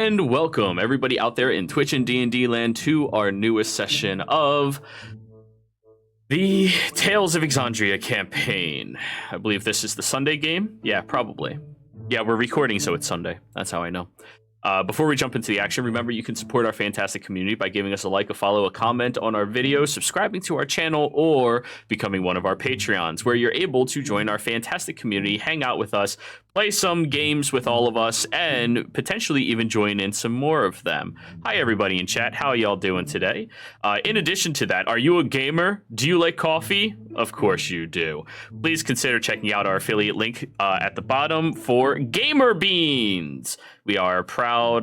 And welcome everybody out there in Twitch and D&D land to our newest session of the Tales of Exandria campaign. I believe this is the Sunday game. Yeah, probably. Yeah, we're recording, so it's Sunday. That's how I know. Before we jump into the action, remember you can support our fantastic community by giving us a like, a follow, a comment on our videos, subscribing to our channel, or becoming one of our Patreons, where you're able to join our fantastic community, hang out with us, play some games with all of us, and potentially even join in some more of them. Hi, everybody in chat. How are y'all doing today? In addition to that, are you a gamer? Do you like coffee? Of course you do. Please consider checking out our affiliate link at the bottom for Gamer Beans. We are a proud,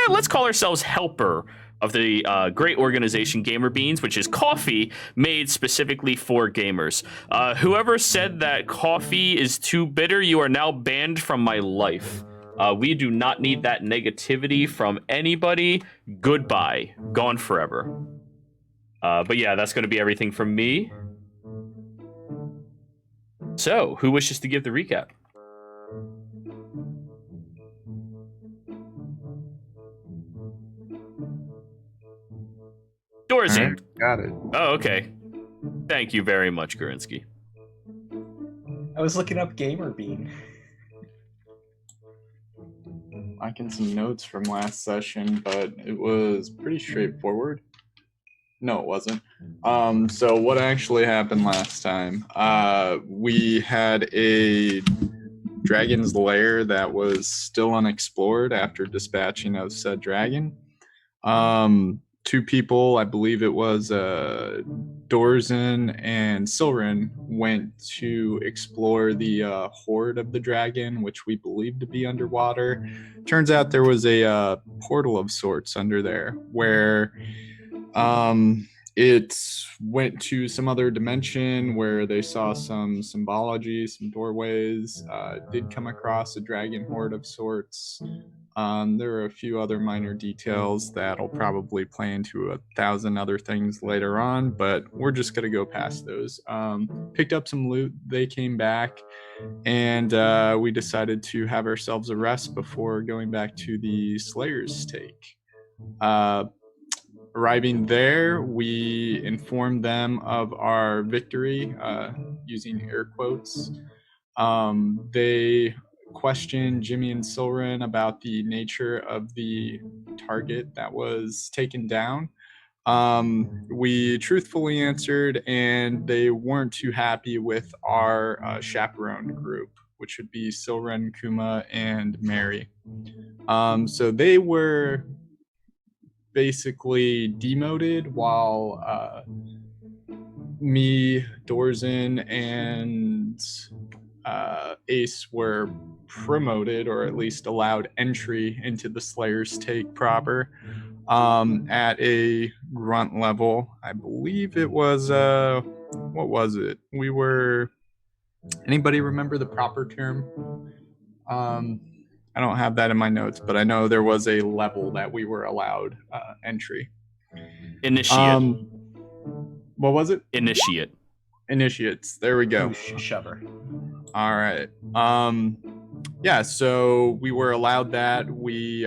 let's call ourselves helper of the great organization Gamer Beans, which is coffee made specifically for gamers. Whoever said that coffee is too bitter, you are now banned from my life. We do not need that negativity from anybody. Goodbye. Gone forever. But yeah, that's going to be everything from me. So, who wishes to give the recap? Doors in. Got it. Oh, okay. Thank you very much, Gurinsky. I was looking up Gamer Bean. I can some notes from last session, but it was pretty straightforward. No, it wasn't. So what actually happened last time? We had a dragon's lair that was still unexplored after dispatching of said dragon. Two people, I believe it was Dorzen and Silren, went to explore the hoard of the dragon, which we believed to be underwater. Turns out there was a portal of sorts under there where it went to some other dimension where they saw some symbology, some doorways, did come across a dragon hoard of sorts. There are a few other minor details that'll probably play into 1,000 other things later on, but we're just going to go past those. Picked up some loot, they came back, and we decided to have ourselves a rest before going back to the Slayer's Take. Arriving there, we informed them of our victory, using air quotes. They questioned Jimmy and Silren about the nature of the target that was taken down. We truthfully answered, and they weren't too happy with our chaperone group, which would be Silren, Kuma, and Mary. So they were basically demoted while me, Dorzen, and Ace were promoted, or at least allowed entry into the Slayer's Take proper at a grunt level. I believe it was what was it? We were, anybody remember the proper term? I don't have that in my notes, but I know there was a level that we were allowed entry. Initiate. What was it? Initiate. Initiates. There we go. Shover. All right. Yeah, so we were allowed that. We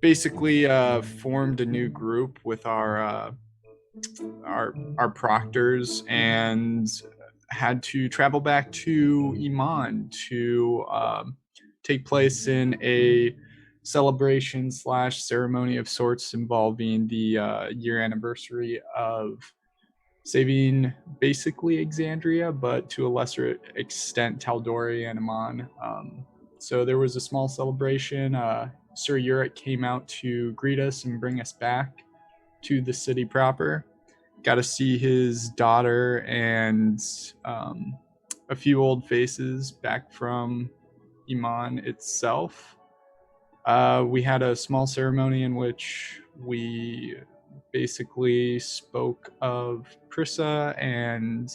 basically formed a new group with our proctors and had to travel back to Iman to take place in a celebration / ceremony of sorts involving the year anniversary of saving basically Exandria, but to a lesser extent Tal'Dorei and Iman. So there was a small celebration. Sir Uric came out to greet us and bring us back to the city proper. Got to see his daughter and a few old faces back from Iman itself. We had a small ceremony in which we basically spoke of Prissa, and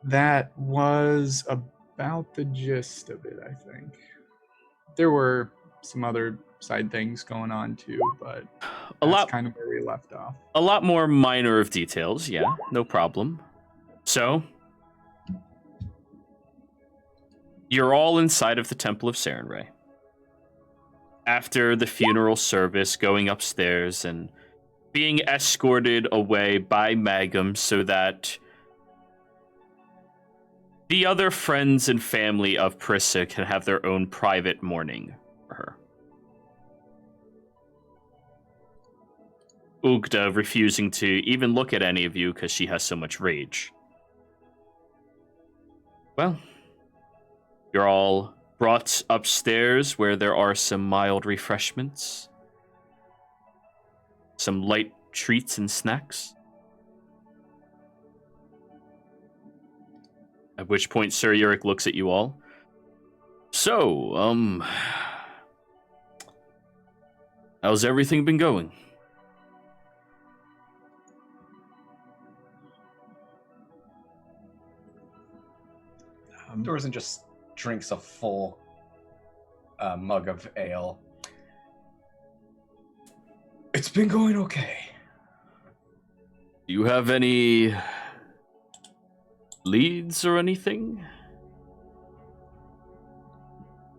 that was about the gist of it, I think. There were some other side things going on too, but that's kind of where we left off. A lot more minor of details, yeah, no problem. So, You're all inside of the Temple of Sarenrae. After the funeral service, going upstairs and being escorted away by Magum so that the other friends and family of Prissa can have their own private mourning for her. Ugda refusing to even look at any of you because she has so much rage. Well, you're all brought upstairs where there are some mild refreshments, some light treats and snacks. At which point Sir Yurik looks at you all. So, how's everything been going? Dorzen just drinks a full mug of ale. It's been going okay. Do you have any leads or anything?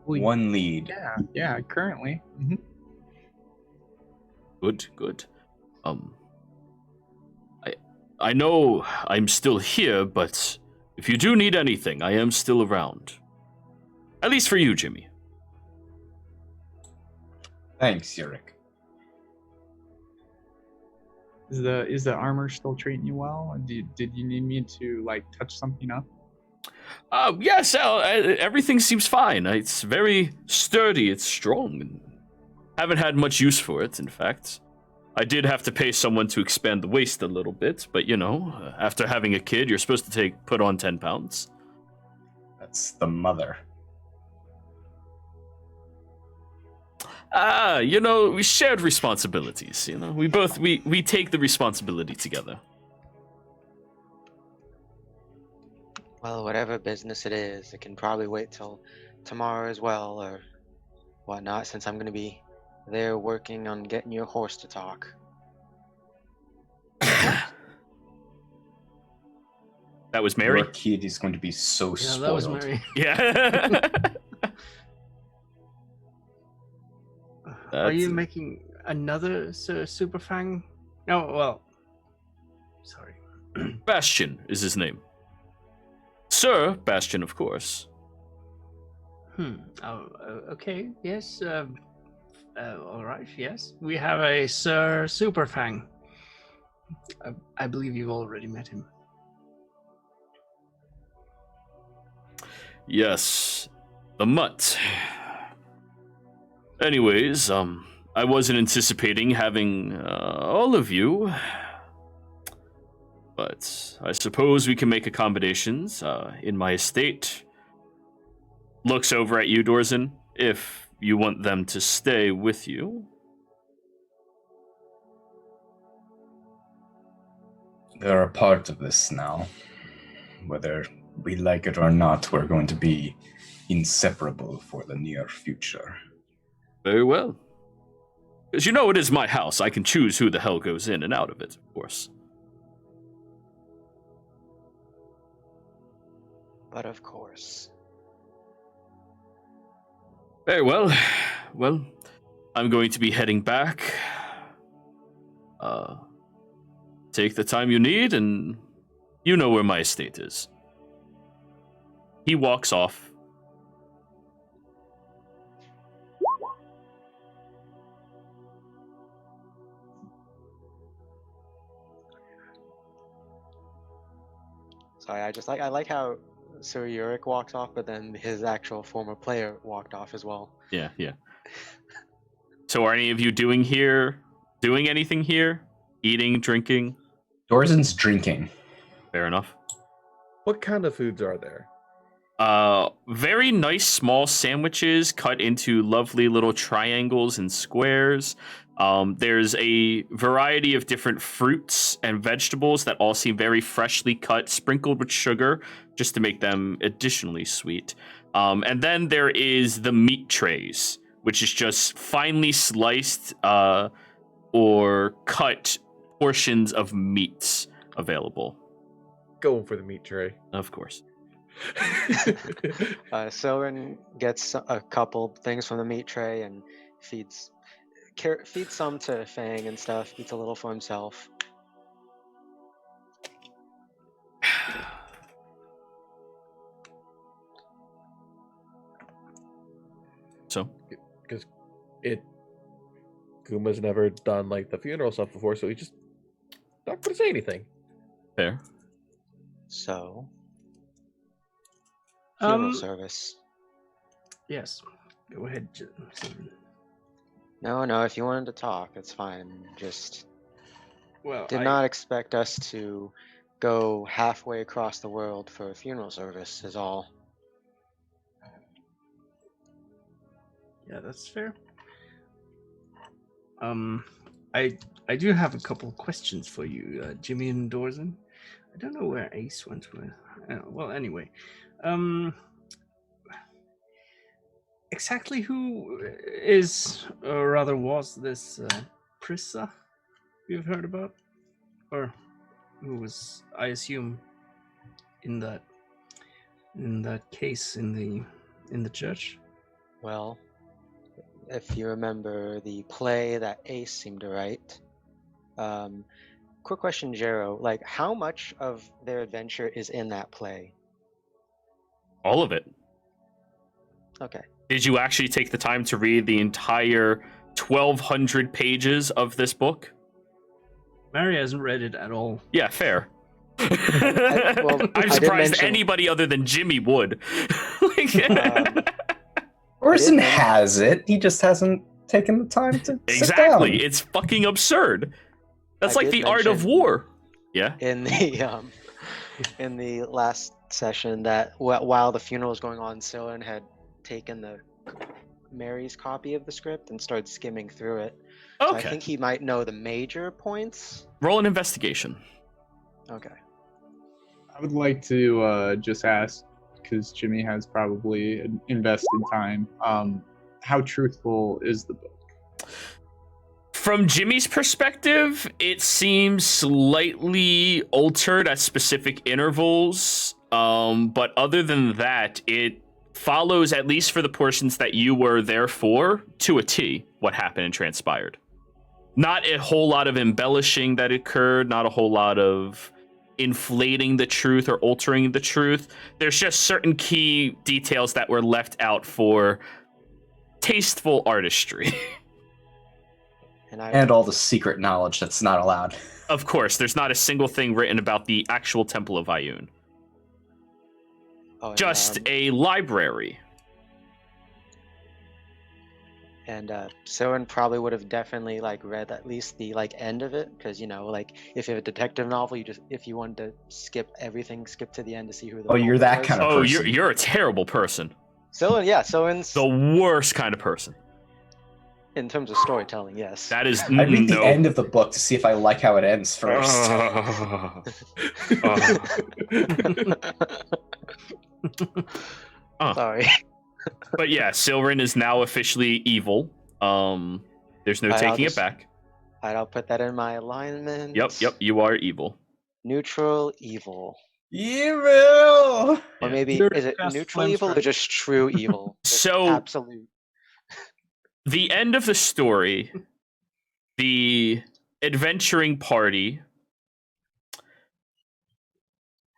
One lead. Yeah, currently. Good. I know I'm still here, but if you do need anything, I am still around. At least for you, Jimmy. Thanks, Yurik. Is the armor still treating you well? Did you need me to like touch something up? Yes, everything seems fine. It's very sturdy, it's strong. And haven't had much use for it, in fact. I did have to pay someone to expand the waist a little bit, but you know, after having a kid, you're supposed to put on 10 pounds. That's the mother. You know, we shared responsibilities, you know. We take the responsibility together. Well, whatever business it is, it can probably wait till tomorrow as well, or whatnot, since I'm gonna be there working on getting your horse to talk. That was Mary? Your kid is going to be so Yeah, spoiled. that was Mary. Yeah. Are you That's- making another Super Fang? No, well, sorry. Bastion is his name. Sir Bastion, of course. Oh, okay. Yes. All right. Yes, we have a Sir Super Fang. I believe you've already met him. Yes, the mutt. Anyways, I wasn't anticipating having all of you, but I suppose we can make accommodations in my estate. Looks over at you, Dorzen, if you want them to stay with you. They're a part of this now. Whether we like it or not, we're going to be inseparable for the near future. Very well. Because you know it is my house. I can choose who the hell goes in and out of it, of course. But of course. Very well. Well, I'm going to be heading back. Take the time you need, and you know where my estate is. He walks off. Sorry, I like how Sir Yurik walks off, but then his actual former player walked off as well. Yeah. So are any of you doing anything here? Eating, drinking? Dorzen's drinking. Fair enough. What kind of foods are there? Very nice small sandwiches cut into lovely little triangles and squares. There's a variety of different fruits and vegetables that all seem very freshly cut, sprinkled with sugar, just to make them additionally sweet. And then there is the meat trays, which is just finely sliced or cut portions of meats available. Going for the meat tray. Of course. Silren gets a couple things from the meat tray and feeds some to Fang and stuff. Eats a little for himself. So, Because Guma's never done like the funeral stuff before, so he's just not going to say anything. fair. So, funeral Um, service. Yes. Go ahead, Silren. No, if you wanted to talk, it's fine. Just Well, did not expect us to go halfway across the world for a funeral service, is all. Yeah, that's fair. I do have a couple questions for you, Jimmy and Dorzen. I don't know where Ace went with. Well, anyway, exactly who is, or rather was this Prissa you've heard about, or who was, I assume, in that case in the church? Well, if you remember the play that Ace seemed to write. Quick question, Jero. Like, how much of their adventure is in that play? All of it. Okay. Did you actually take the time to read the entire 1,200 pages of this book? Mary hasn't read it at all. Yeah, fair. well, I'm I did surprised mention- anybody other than Jimmy would. Orson has it. He just hasn't taken the time to Exactly. sit down. It's fucking absurd. That's I like did the art of mention- war. Yeah. in the last session that while the funeral was going on, Silren had taken Mary's copy of the script and started skimming through it. So I Okay. think he might know the major points. Roll an investigation. Okay. I would like to just ask, because Jimmy has probably invested time, how truthful is the book? From Jimmy's perspective, it seems slightly altered at specific intervals. But other than that, it follows, at least for the portions that you were there for, to a T, what happened and transpired. Not a whole lot of embellishing that occurred, not a whole lot of inflating the truth or altering the truth. There's just certain key details that were left out for tasteful artistry. And all the secret knowledge that's not allowed. Of course, there's not a single thing written about the actual Temple of Iyun. Oh, Just a library. And Silren probably would have definitely read at least the end of it, because if you have a detective novel, if you wanted to skip everything, skip to the end to see who the You're culprit that was. kind of Oh, person. you're a terrible person. Silren's The worst kind of person. in terms of storytelling, yes. That is I read the no. end of the book to see if I like how it ends first. Sorry. But yeah, Silren is now officially evil. There's no I'll taking just- it back. Alright, I'll put that in my alignment. Yep, you are evil. Neutral evil. Evil! Or Yeah. maybe, You're is it just neutral evil or Flemsford. just true evil? Just So- absolute. The end of the story, the adventuring party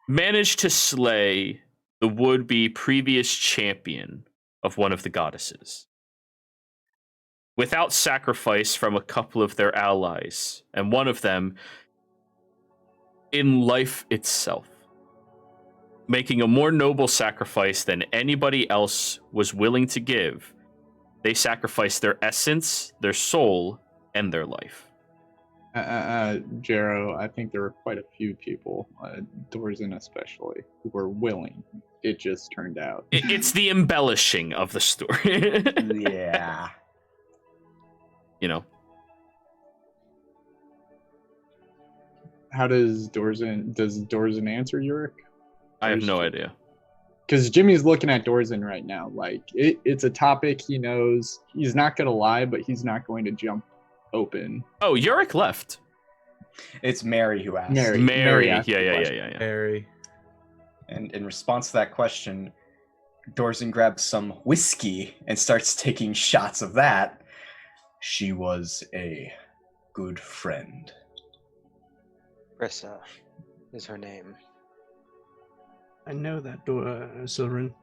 managed to slay the would-be previous champion of one of the goddesses without sacrifice from a couple of their allies, and one of them in life itself, making a more noble sacrifice than anybody else was willing to give. They sacrificed their essence, their soul, and their life. Jero, I think there were quite a few people, Dorzen especially, who were willing. It just turned out. It's the embellishing of the story. Yeah. You know, How does Dorzen answer Yurik? I have no idea. Because Jimmy's looking at Dorzen right now. It's a topic he knows. He's not going to lie, but he's not going to jump open. Oh, Yurik left. It's Mary who asked. Mary Mary. asked Yeah. the question. Harry. And in response to that question, Dorzen grabs some whiskey and starts taking shots of that. She was a good friend. Rissa is her name. I know that, Silverin.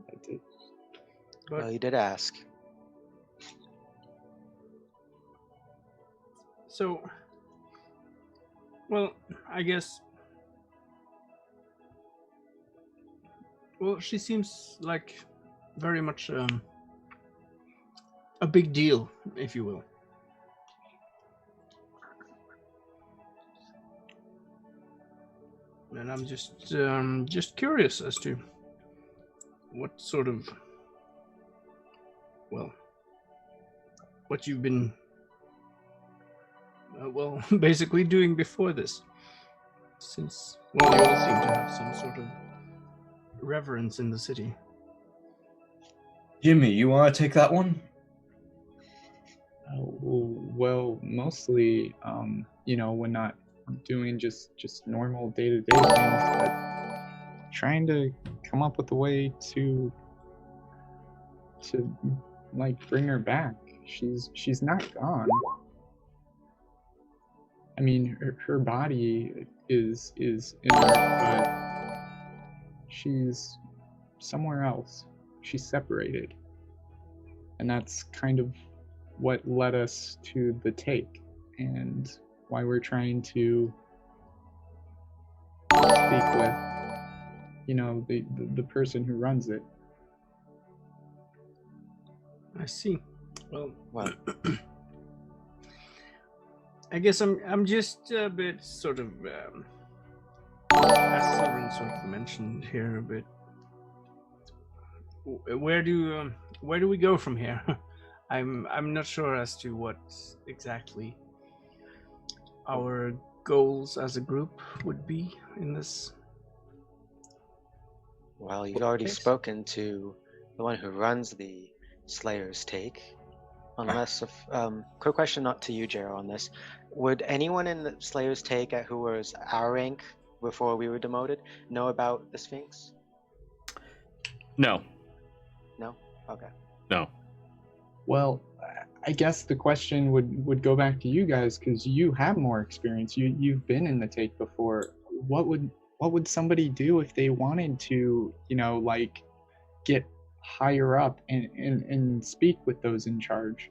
But Well, you did ask. so, well, I guess. Well, she seems like very much a big deal, if you will. And I'm just curious as to what sort of, well, what you've been, basically doing before this. Since, well, you all seem to have some sort of reverence in the city. Jimmy, you want to take that one? Well, mostly, we're not doing just normal day-to-day things, but trying to come up with a way to like bring her back. She's not gone. I mean, her body is in her, but she's somewhere else. She's separated. And that's kind of what led us to the take and why we're trying to speak with, the person who runs it. I see. Well, Well, I guess I'm just a bit sort of, as Silverin sort of mentioned here a bit. Where do we go from here? I'm not sure as to what exactly our goals as a group would be in this. well, you've already case. spoken to the one who runs the Slayer's Take. Unless, quick question not to you, Jero, on this. Would anyone in the Slayer's Take who was our rank before we were demoted know about the Sphinx? No. No? Okay. No. Well, I guess the question would go back to you guys because you have more experience. You've been in the take before. What would somebody do if they wanted to, get higher up and speak with those in charge?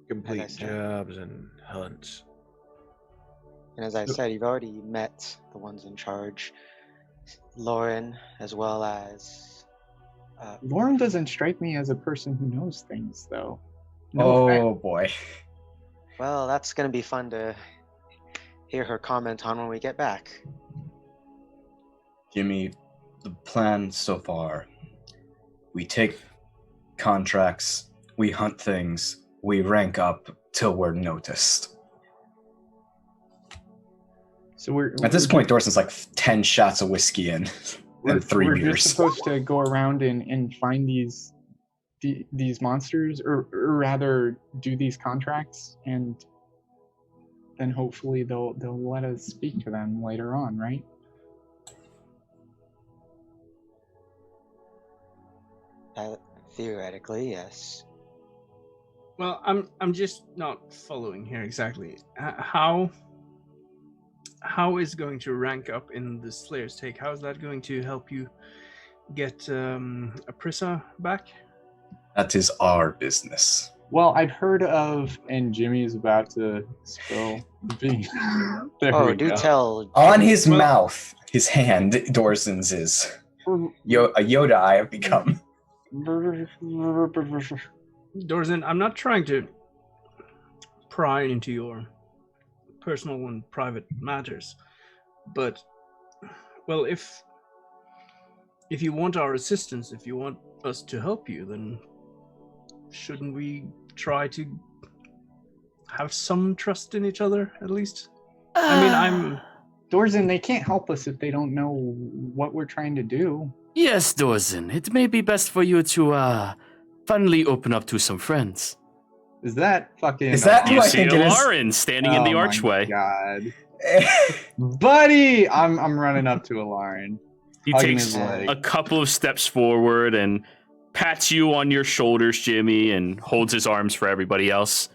Complete As I said. jobs and hunts. And as I said, you've already met the ones in charge, Lauren, as well as... Lauren doesn't strike me as a person who knows things, though. No offense. Oh boy. Well, that's going to be fun to hear her comment on when we get back. Jimmy, the plan so far, we take contracts, we hunt things, we rank up till we're noticed. So we're At this point, Dorsen's like 10 shots of whiskey in and 3 we're beers. just supposed to go around and find these monsters, or rather do these contracts, and then hopefully they'll let us speak to them later on, right? Theoretically, yes. Well, I'm just not following here exactly. How is going to rank up in the Slayer's Take? How is that going to help you get a Prissa back? That is our business. Well, I've heard of, and Jimmy's about to spill the beans. There Oh, we do go. tell. On his Well- mouth, his hand, Dorsen's is. A Yoda I have become. Dorzen, I'm not trying to pry into your personal and private matters, but, well, if you want our assistance, if you want us to help you, then shouldn't we try to have some trust in each other, at least? I mean, I'm... Dorzen, they can't help us if they don't know what we're trying to do. Yes, Dorzen. It may be best for you to finally open up to some friends. Is that fucking... Is that You I see think it is. Lauren standing in the Oh my archway. God. Buddy, I'm running up to Alarin. He Hugging takes his leg. a couple of steps forward and pats you on your shoulders, Jimmy, and holds his arms for everybody else.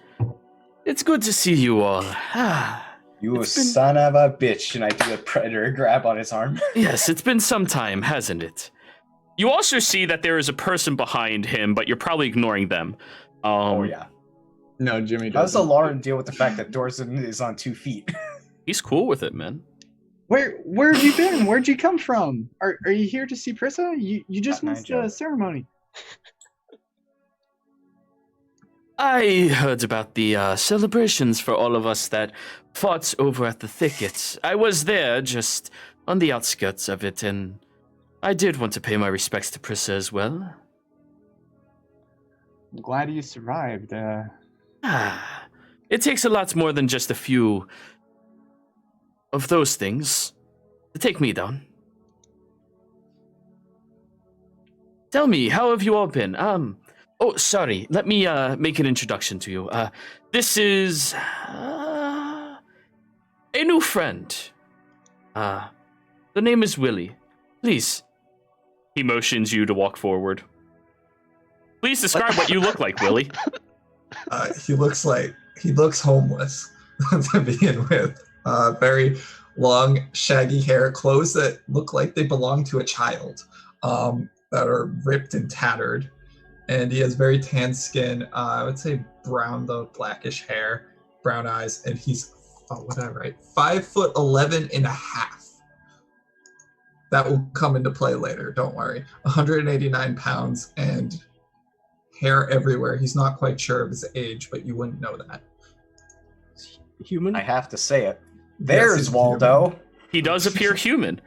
It's good to see you all. You It's been- son of a bitch, and I do a predator grab on his arm. Yes, it's been some time, hasn't it? You also see that there is a person behind him, but you're probably ignoring them. Oh yeah. No, Jimmy How does doesn't. Lauren deal with the fact that Dorson is on 2 feet? He's cool with it, man. Where have you been? Where'd you come from? Are you here to see Prissa? You just Not missed Nigel. a ceremony. I heard about the celebrations for all of us that fought over at the thicket. I was there, just on the outskirts of it, and I did want to pay my respects to Prissa as well. I'm glad you survived. It takes a lot more than just a few of those things to take me down. Tell me, how have you all been? Oh, sorry. Let me make an introduction to you. This is a new friend. The name is Willie. Please. He motions you to walk forward. Please describe what you look like, Willie. He looks homeless to begin with. Very long, shaggy hair, clothes that look like they belong to a child, that are ripped and tattered. And he has very tan skin. I would say brown, though blackish hair, brown eyes, and he's 5'11" and a half. That will come into play later. Don't worry. 189 pounds and hair everywhere. He's not quite sure of his age, but you wouldn't know that. Human? I have to say it. Yes, There's he's Waldo. He does appear human.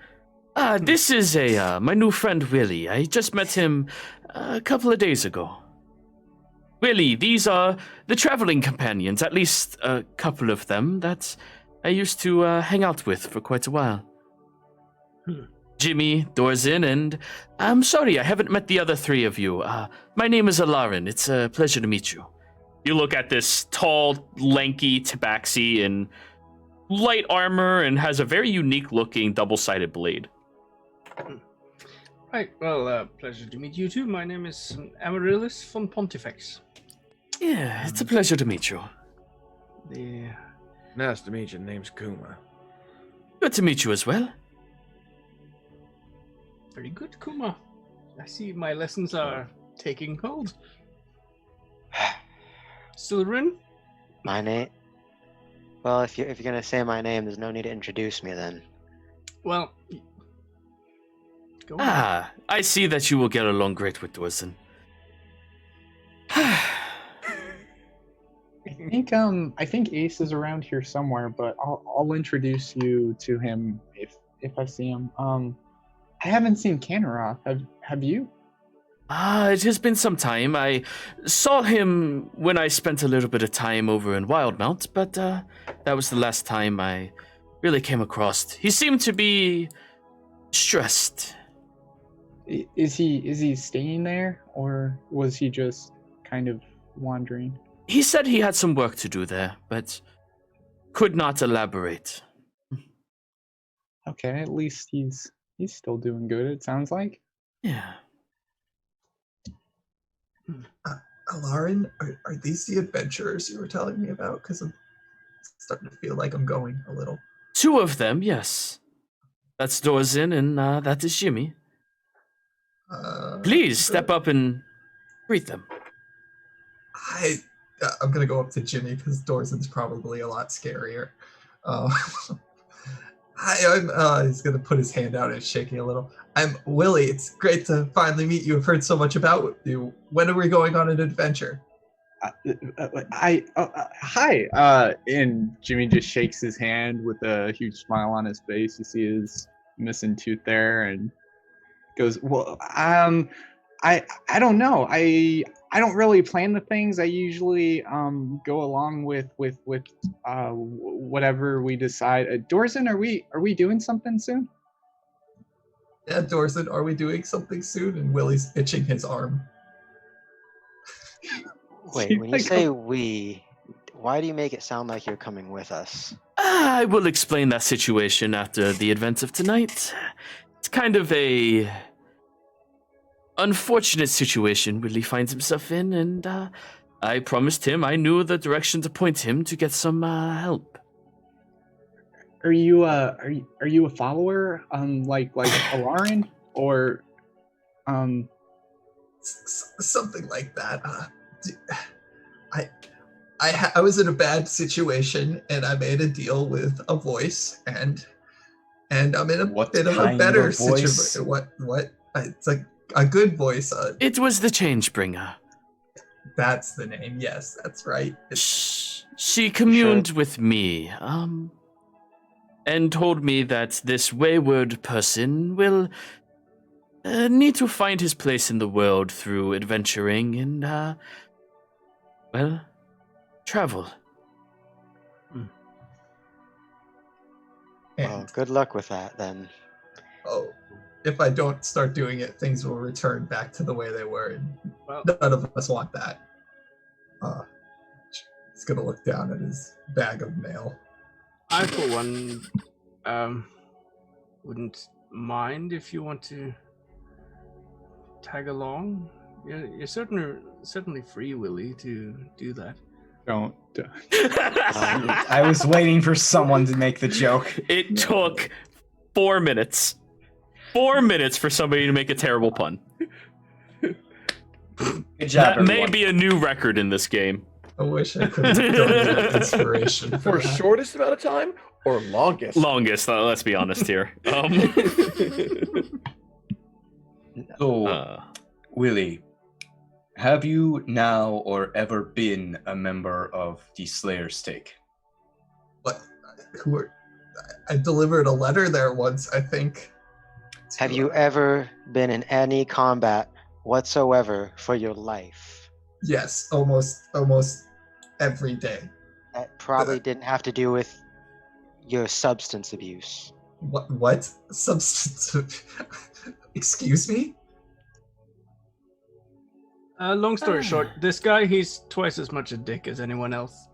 This is my new friend Willie. I just met him a couple of days ago. Willie, these are the traveling companions, at least a couple of them that I used to hang out with for quite a while. Jimmy, Dorzin, and I'm sorry I haven't met the other three of you. My name is Alarin. It's a pleasure to meet you. You look at this tall, lanky tabaxi in light armor and has a very unique looking double-sided blade. Right, well, pleasure to meet you too. My name is Amaryllis von Pontifex. Yeah, it's a pleasure to meet you. The Nice to meet you. Name's Kuma. Good to meet you as well. very good, Kuma. I see my lessons are taking hold. Silverin? My name? Well, if you're gonna say my name, there's no need to introduce me then. Well, go on. I see that you will get along great with Dorzin. I think Ace is around here somewhere, but I'll introduce you to him if I see him. I haven't seen Kanaroth. Have you? It has been some time. I saw him when I spent a little bit of time over in Wildmount, but that was the last time I really came across. He seemed to be stressed. Is he staying there, or was he just kind of wandering? He said he had some work to do there, but could not elaborate. Okay, at least he's still doing good, it sounds like. Yeah. Alarin, are these the adventurers you were telling me about? Because I'm starting to feel like I'm going a little. 2 of them, yes. That's Dorzin and that is Jimmy. Please step up and greet them. I'm gonna go up to Jimmy because Dorzin's probably a lot scarier. Hi, he's gonna put his hand out and shaking a little. I'm Willie. It's great to finally meet you. I've heard so much about you. When are we going on an adventure? Hi. And Jimmy just shakes his hand with a huge smile on his face. You see his missing tooth there, and goes, "Well, I don't know. I don't really plan the things. I usually go along with whatever we decide. Dorzin, are we doing something soon?" Yeah, Dorzin, are we doing something soon? And Willie's itching his arm. Wait, when you say we, why do you make it sound like you're coming with us? I will explain that situation after the events of tonight. It's kind of a unfortunate situation Willie finds himself in, and I promised him I knew the direction to point him to get some help. Are you a follower? Like Alarin or something like that. I was in a bad situation, and I made a deal with a voice, and I'm in a What bit of a kind better of voice? situation. What? It's a good voice. It was the Changebringer. That's the name. Yes, that's right. She communed with me, and told me that this wayward person will need to find his place in the world through adventuring and, well, travel. Well, And good luck with that then. if I don't start doing it, things will return back to the way they were, and Well, none of us want that. He's gonna look down at his bag of mail. I, for one, wouldn't mind if you want to tag along. You're certainly free, Willie, to do that. don't? I was waiting for someone to make the joke. It took 4 minutes. 4 minutes for somebody to make a terrible pun. Good job, That may everyone. be a new record in this game. I wish I could have donated inspiration For that. shortest amount of time or longest? Longest, let's be honest here. So, Willie, have you now or ever been a member of the Slayer Stake? What? I delivered a letter there once, I think. Have you ever been in any combat whatsoever for your life? Yes, almost every day. That probably didn't have to do with your substance abuse. What? Substance? Excuse me? Long story short, this guy, he's twice as much a dick as anyone else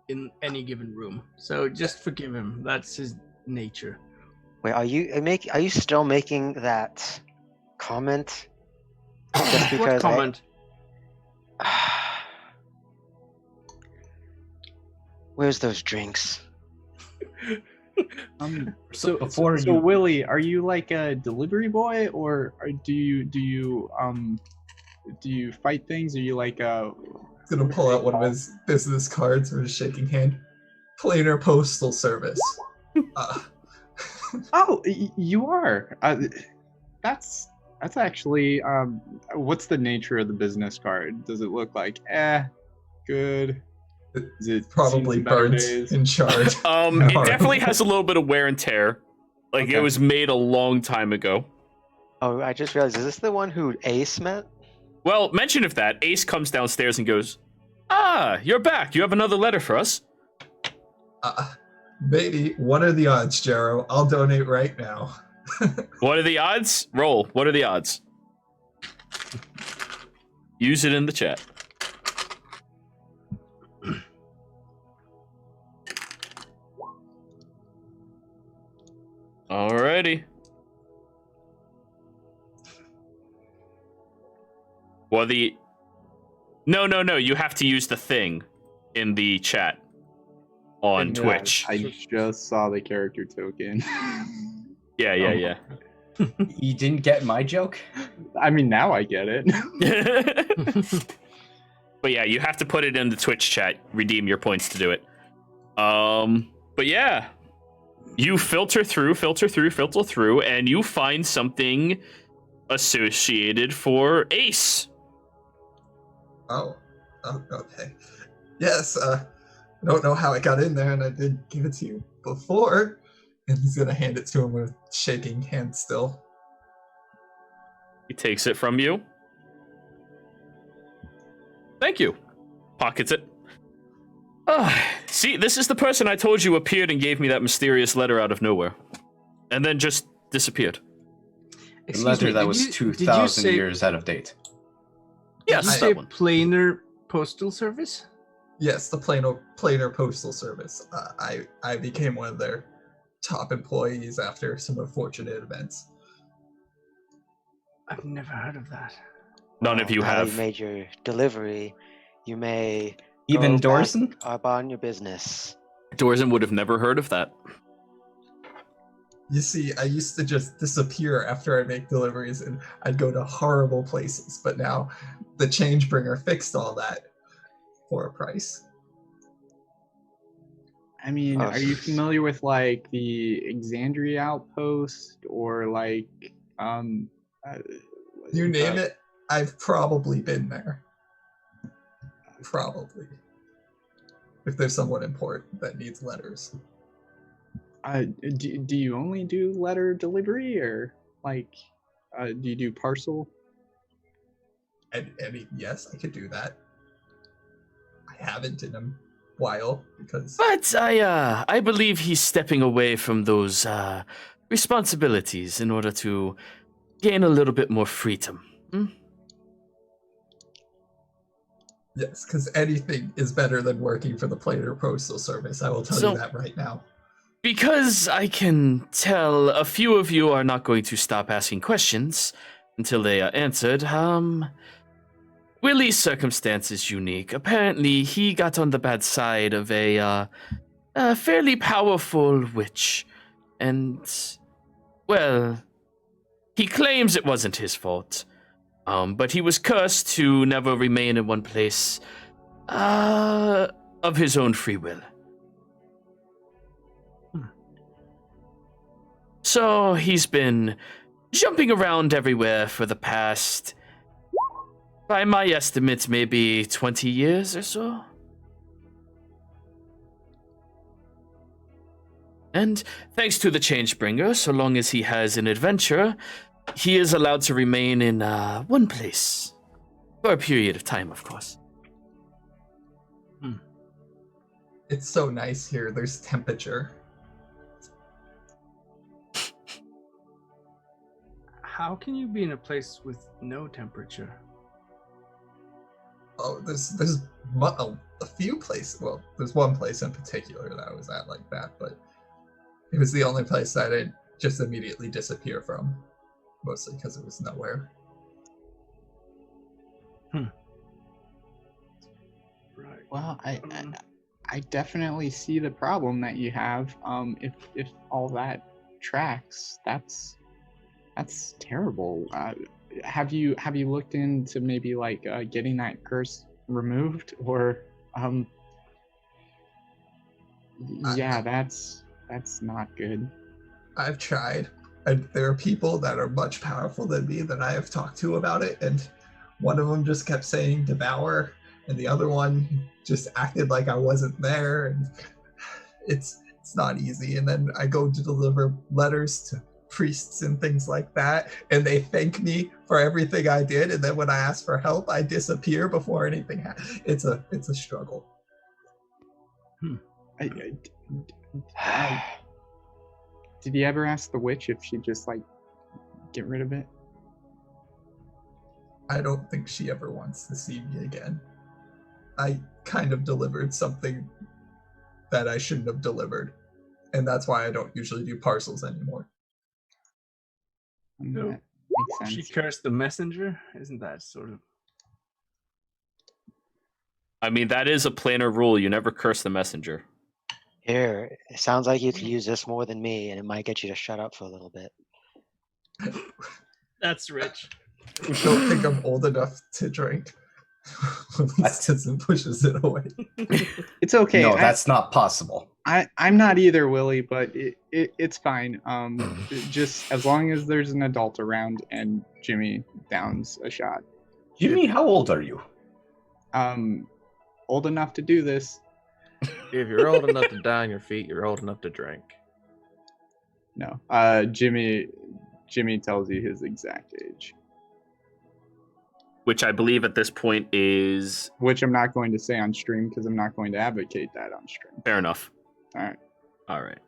in any given room. So just forgive him. That's his nature. Wait, are you still making that comment? Just What because comment? Where's those drinks? So before so you- Willie, are you like a delivery boy, or do you fight things? Are you like a He's gonna pull out one of his business cards with his shaking hand. Planer Postal Service. Oh, you are. That's actually. What's the nature of the business card? Does it look like good? Is it Probably seen some better burnt days? in charge. It definitely has a little bit of wear and tear. Like, it Okay. was made a long time ago. Oh, I just realized. Is this the one who Ace met? Well, mention of that, Ace comes downstairs and goes, "Ah, you're back. You have another letter for us." Maybe. What are the odds, Jero? I'll donate right now. What are the odds? Roll. What are the odds? Use it in the chat. Alrighty. Well, No. You have to use the thing in the chat on Yeah, Twitch. I just saw the character token. Yeah. You didn't get my joke? I mean, now I get it. But yeah, you have to put it in the Twitch chat, redeem your points to do it. But yeah, you filter through, and you find something associated for Ace. Oh, okay. Yes, I don't know how it got in there, and I did give it to you before. And he's gonna hand it to him with shaking hand still. He takes it from you. Thank you. Pockets it. See, this is the person I told you appeared and gave me that mysterious letter out of nowhere. And then just disappeared. The letter that was 2,000 years out of date. Yes, Did you that say one. planar postal service? Yes, the planar postal service. I became one of their top employees after some unfortunate events. I've never heard of that. None of you now that have. you made your delivery, you may Even go back Dorson? up on your business. Dorzen would have never heard of that. You see, I used to just disappear after I make deliveries, and I'd go to horrible places. But now, the change bringer fixed all that for a price. I mean, Oh, are you s- familiar with like the Exandria outpost or like uh, You name the- it, I've probably been there. Probably. If there's someone important that needs letters. do you only do letter delivery or like do you do parcel? And yes, I could do that. I haven't in a while because But I believe he's stepping away from those responsibilities in order to gain a little bit more freedom. yes, because anything is better than working for the planar postal service. I will tell So- you that right now. Because I can tell a few of you are not going to stop asking questions until they are answered, Willie's circumstance is unique. Apparently, he got on the bad side of a fairly powerful witch. And, well, he claims it wasn't his fault. But he was cursed to never remain in one place of his own free will. So he's been jumping around everywhere for the past, by my estimates, maybe 20 years or so. And thanks to the Changebringer, so long as he has an adventure, he is allowed to remain in one place. For a period of time, of course. It's so nice here. There's temperature. How can you be in a place with no temperature? Oh, there's a few places. Well, there's one place in particular that I was at like that, but it was the only place that I'd just immediately disappear from, mostly because it was nowhere. Right. Well, I definitely see the problem that you have. If all that tracks, that's terrible. Have you looked into maybe like getting that curse removed or yeah, that's not good. I've tried. And there are people that are much powerful than me that I have talked to about it, and one of them just kept saying devour, and the other one just acted like I wasn't there, and it's not easy. And then I go to deliver letters to priests and things like that, and they thank me for everything I did, and then when I ask for help, I disappear before anything happens. It's a struggle. Did you ever ask the witch if she'd just like get rid of it? I don't think she ever wants to see me again. I kind of delivered something that I shouldn't have delivered, and that's why I don't usually do parcels anymore. No. That makes She sense. cursed the messenger? Isn't that sort of... I mean, that is a planar rule. You never curse the messenger. Here, it sounds like you could use this more than me, and it might get you to shut up for a little bit. That's rich. I don't think I'm old enough to drink. Winston pushes it away. It's okay. No, that's not possible. I'm not either, Willie, but it's fine. Just as long as there's an adult around and Jimmy downs a shot. Jimmy, how old are you? Old enough to do this. If you're old enough to die on your feet, you're old enough to drink. No. Jimmy tells you his exact age, Which I believe at this point is which I'm not going to say on stream because I'm not going to advocate that on stream. fair enough. All right. All right.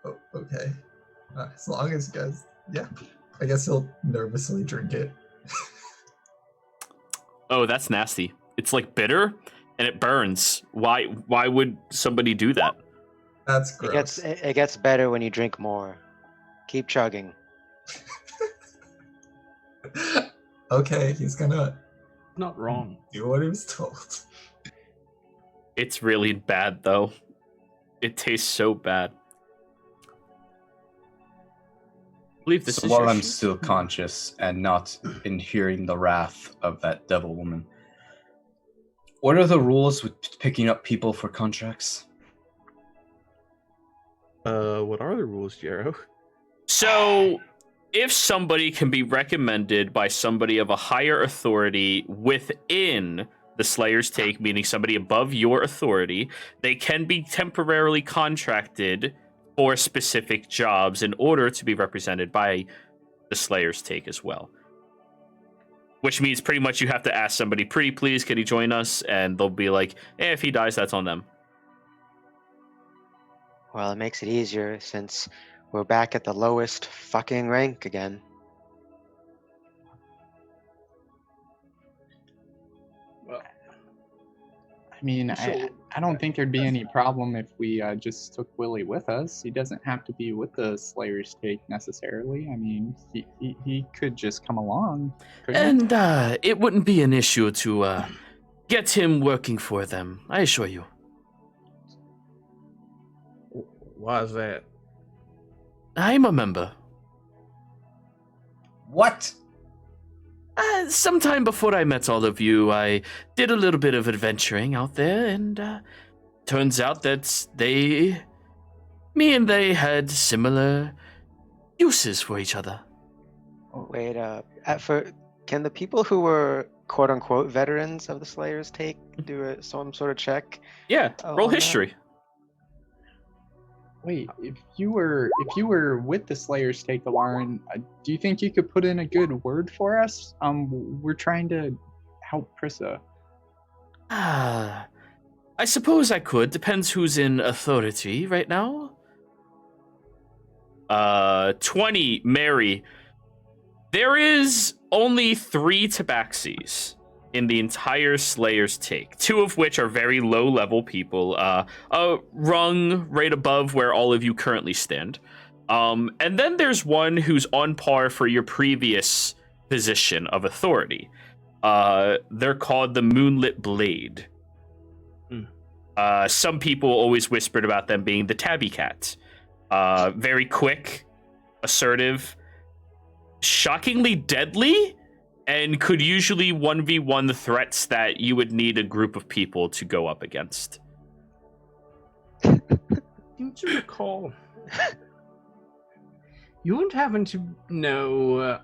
Oh, okay. As long as you guys, yeah. I guess he'll nervously drink it. Oh, that's nasty. It's like bitter and it burns. Why would somebody do that? That's It gross. gets better when you drink more. Keep chugging. Okay, he's gonna Not wrong. do what he was told. It's really bad though. It tastes so bad. I believe this So is while your I'm sheet. still conscious and not in hearing the wrath of that devil woman, what are the rules with picking up people for contracts? What are the rules, Jero? So, if somebody can be recommended by somebody of a higher authority within the Slayer's Take, meaning somebody above your authority, they can be temporarily contracted for specific jobs in order to be represented by the Slayer's Take as well. Which means pretty much you have to ask somebody, pretty please, can he join us? And they'll be like, if he dies, that's on them. Well, it makes it easier since we're back at the lowest fucking rank again. Well, I mean, So- I don't think there'd be any problem if we just took Willie with us. He doesn't have to be with the Slayer's Take necessarily. I mean, he could just come along. couldn't he? And it wouldn't be an issue to get him working for them, I assure you. Why is that? I'm a member. What? Sometime before I met all of you, I did a little bit of adventuring out there, and turns out that me and they had similar uses for each other. Wait, can the people who were quote unquote veterans of the Slayer's Take do some sort of check? Yeah, roll on that? history. Wait, if you were with the Slayer's Take, Lauren, do you think you could put in a good word for us? We're trying to help Prissa. I suppose I could. Depends who's in authority right now. 20, Mary. There is only 3 tabaxis in the entire Slayer's Take, 2 of which are very low-level people, rung right above where all of you currently stand. And then there's one who's on par for your previous position of authority. They're called the Moonlit Blade. Some people always whispered about them being the Tabby Cat. Very quick, assertive, shockingly deadly, and could usually 1v1 the threats that you would need a group of people to go up against. seem to recall. You wouldn't happen to know,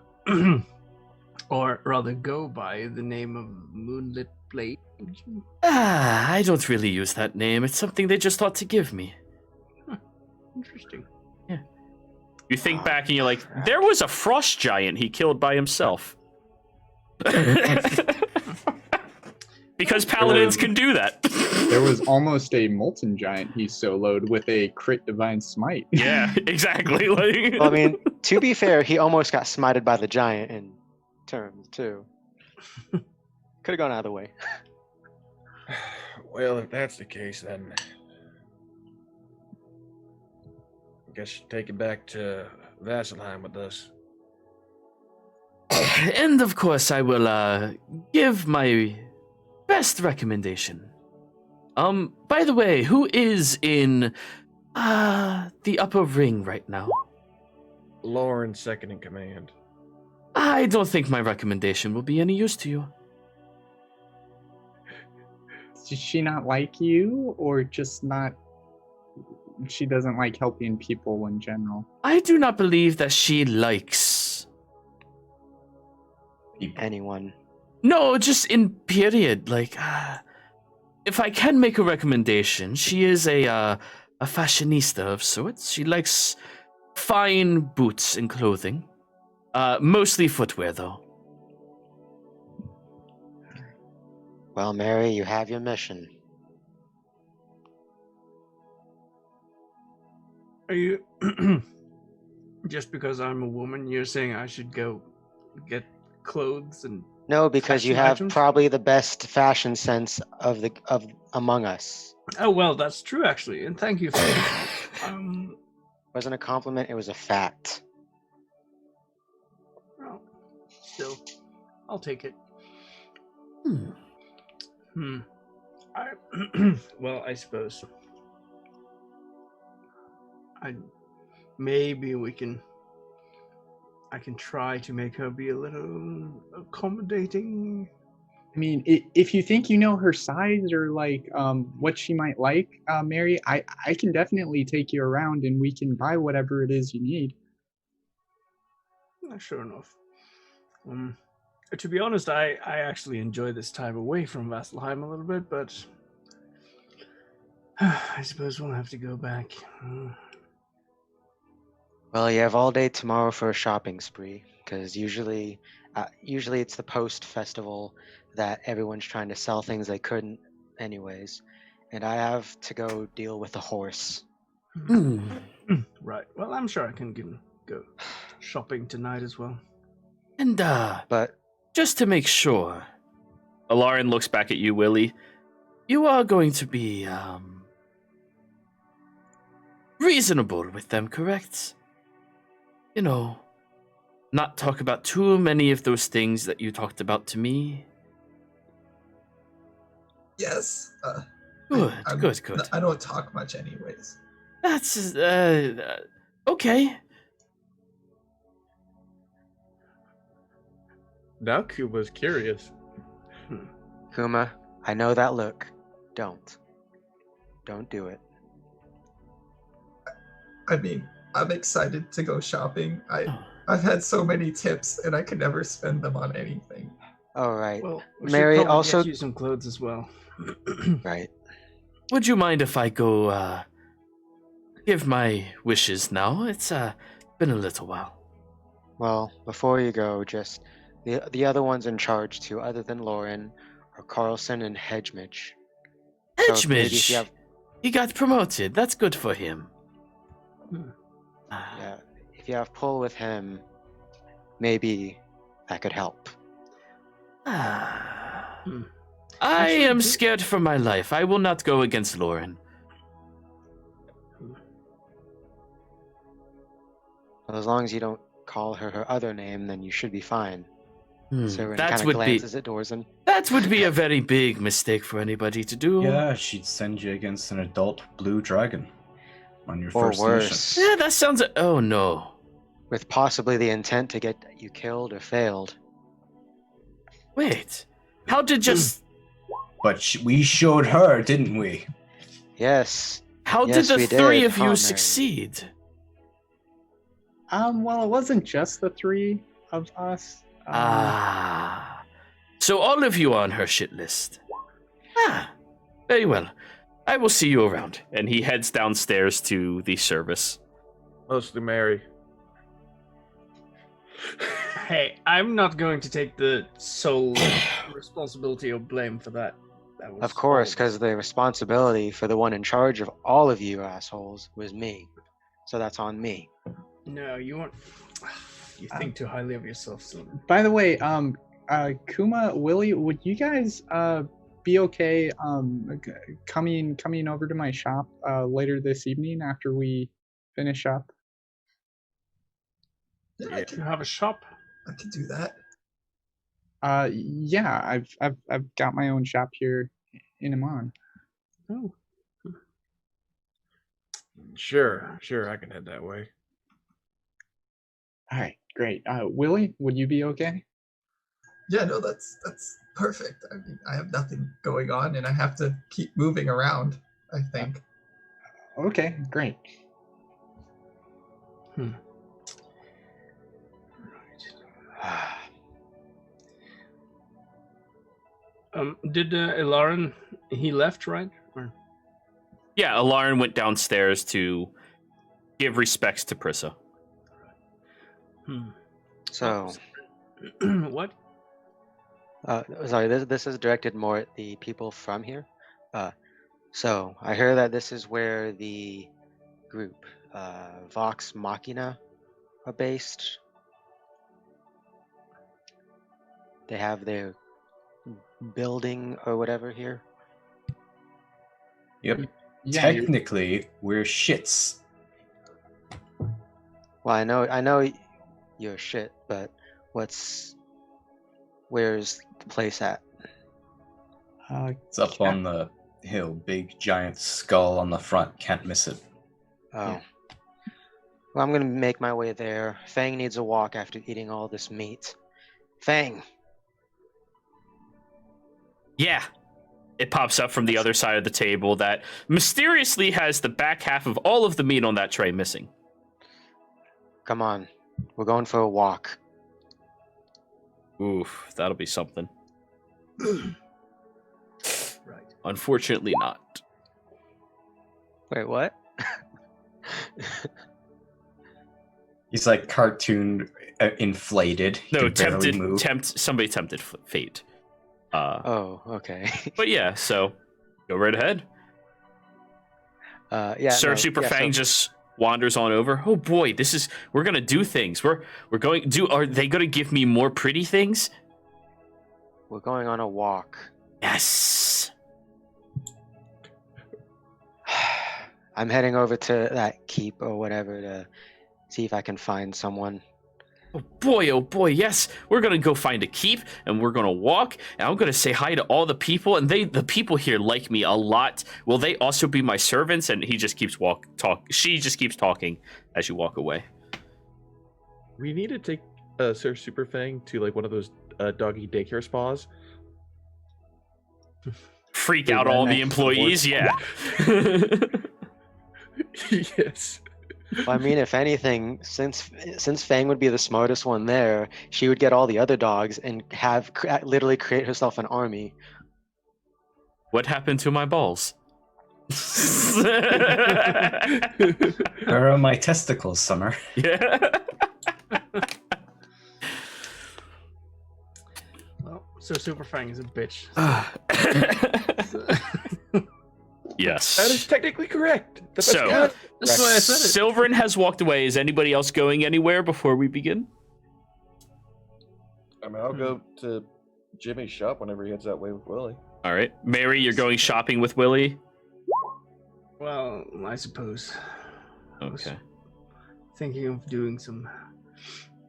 or rather go by the name of Moonlit Blade? would you? I don't really use that name. It's something they just thought to give me. Interesting. You think back and you're like, there was a frost giant he killed by himself. Because paladins can do that. There was almost a molten giant he soloed with a crit divine smite. Yeah, exactly. Like, Well, I mean, to be fair, he almost got smited by the giant in terms too. Could have gone either way. Well, if that's the case, then I guess you take it back to Vasselheim with us. and of course, I will give my best recommendation. By the way, who is in the upper ring right now? Lauren, second in command. I don't think my recommendation will be any use to you. Does she not like you, or just not? She doesn't like helping people in general. I do not believe that she likes. Anyone. No, just in period. Like, if I can make a recommendation, she is a fashionista of sorts. She likes fine boots and clothing. Mostly footwear, though. Well, Mary, you have your mission. Are you just because I'm a woman, you're saying I should go get clothes and No, because you Fashion have items? probably the best fashion sense of among us. Oh well, that's true actually, and thank you for that. Wasn't a compliment; it was a fact. Well, still, I'll take it. I well, I suppose. Maybe I can try to make her be a little accommodating. I mean, if you think you know her size or like what she might like, Mary, I can definitely take you around and we can buy whatever it is you need. Sure enough. To be honest, I actually enjoy this time away from Vasselheim a little bit, but I suppose we'll have to go back. Well, you have all day tomorrow for a shopping spree, because usually it's the post festival that everyone's trying to sell things they couldn't, anyways. And I have to go deal with the horse. Right. Well, I'm sure I can go shopping tonight as well. And But just to make sure, Alarin looks back at you, Willie. You are going to be reasonable with them, correct? You know, not talk about too many of those things that you talked about to me. Yes. Good, I'm- good. I don't talk much, anyways. That's okay. Now Kuma's curious. Kuma, I know that look. Don't do it. I mean, I'm excited to go shopping. I've had so many tips, and I could never spend them on anything. All right. Well, we Mary, should probably also- get you some clothes as well. Right. Would you mind if I go give my wishes now? It's been a little while. Well, before you go, just the other ones in charge too, other than Lauren, are Carlson and Hedgemidge. So maybe if you Hedgemidge, have- he got promoted. That's good for him. Yeah, if you have pull with him, maybe that could help. I Actually, am do- scared for my life. I will not go against Lauren. Well, as long as you don't call her other name, then you should be fine. Seren That kind of would be glances at Dorzen. that would be a very big mistake for anybody to do. Yeah, she'd send you against an adult blue dragon on your Or first worse, Yeah, that sounds. Oh no. with possibly the intent to get you killed or failed. Wait. How did just? mission. But we showed her, didn't we? Yes. How Yes, did we the three did, of huh, you Mary? succeed? Well, it wasn't just the three of us. So all of you are on her shit list. Very well. I will see you around. And he heads downstairs to the service. Mostly Mary. Hey, I'm not going to take the sole responsibility or blame for that. That was Of course, all- because the responsibility for the one in charge of all of you assholes was me. So that's on me. No, you weren't. You think too highly of yourself, Silver. By the way, Kuma, Willie, would you guys be okay coming over to my shop later this evening after we finish up? Yeah, Yeah. You have a shop? I can do that. Yeah, I've got my own shop here in Amman. Oh. Sure, I can head that way. All right, great. Willie, would you be okay? Yeah, no, that's perfect. I mean, I have nothing going on, and I have to keep moving around, I think. Okay, great. Did Ilarin, he left, right? Or... Yeah, Alarin went downstairs to give respects to Prissa. So, What? sorry, this is directed more at the people from here. So, I hear that this is where the group, Vox Machina, are based. they have their building or whatever here? Yep. Yeah, Technically, we're shits. Well, I know you're shit, but where's the place at? It's up on the hill. Big, giant skull on the front. Can't miss it. Oh. Yeah. Well, I'm gonna make my way there. Fang needs a walk after eating all this meat. Fang, Yeah. It pops up from the other side of the table that mysteriously has the back half of all of the meat on that tray missing. come on. We're going for a walk. Oof, that'll be something. Right. Unfortunately not. Wait, what? He's like cartoon inflated. He No, can barely move. somebody tempted fate. Oh, okay. But yeah, so go right ahead. Yeah. Sir no, Super yeah, Fang so- just wanders on over. Oh boy, we're gonna do things. We're going do. Are they gonna give me more pretty things? We're going on a walk. Yes. I'm heading over to that keep or whatever to see if I can find someone. Oh boy, yes. We're gonna go find a keep and we're gonna walk and I'm gonna say hi to all the people and the people here like me a lot. Will they also be my servants? And he just keeps she just keeps talking as you walk away. We need to take Sir Superfang to like one of those doggy daycare spas. Freak Dude, out right all the next to the employees, yeah. Yes. Well, I mean, if anything, since Fang would be the smartest one there, she would get all the other dogs and literally create herself an army. What happened to my balls? Where are my testicles, Summer? Yeah. Well, so Super Fang is a bitch. Yes. That is technically correct. That's So- good. That's why I said it. Silverin has walked away. Is anybody else going anywhere before we begin? I mean, I'll go to Jimmy's shop whenever he heads that way with Willie. All right. Mary, you're going shopping with Willie? Well, I suppose. I was Okay. thinking of doing some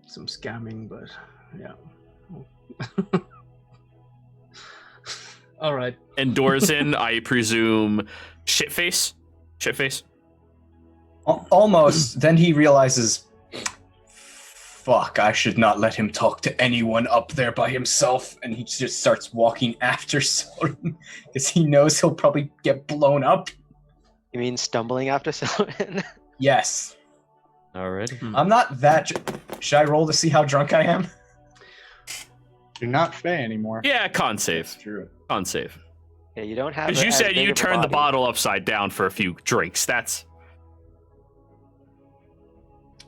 scamming, but yeah. All right. And Dorzin, I presume, shitface? Shitface? Almost. Then he realizes, fuck, I should not let him talk to anyone up there by himself. And he just starts walking after Soren because he knows he'll probably get blown up. You mean stumbling after someone? Yes. Alrighty. I'm not that. Should I roll to see how drunk I am? You're not Faye anymore. Yeah, con save. True. Con save. Yeah, you don't have. Because you as said big you of a turned the body. bottle upside down for a few drinks. That's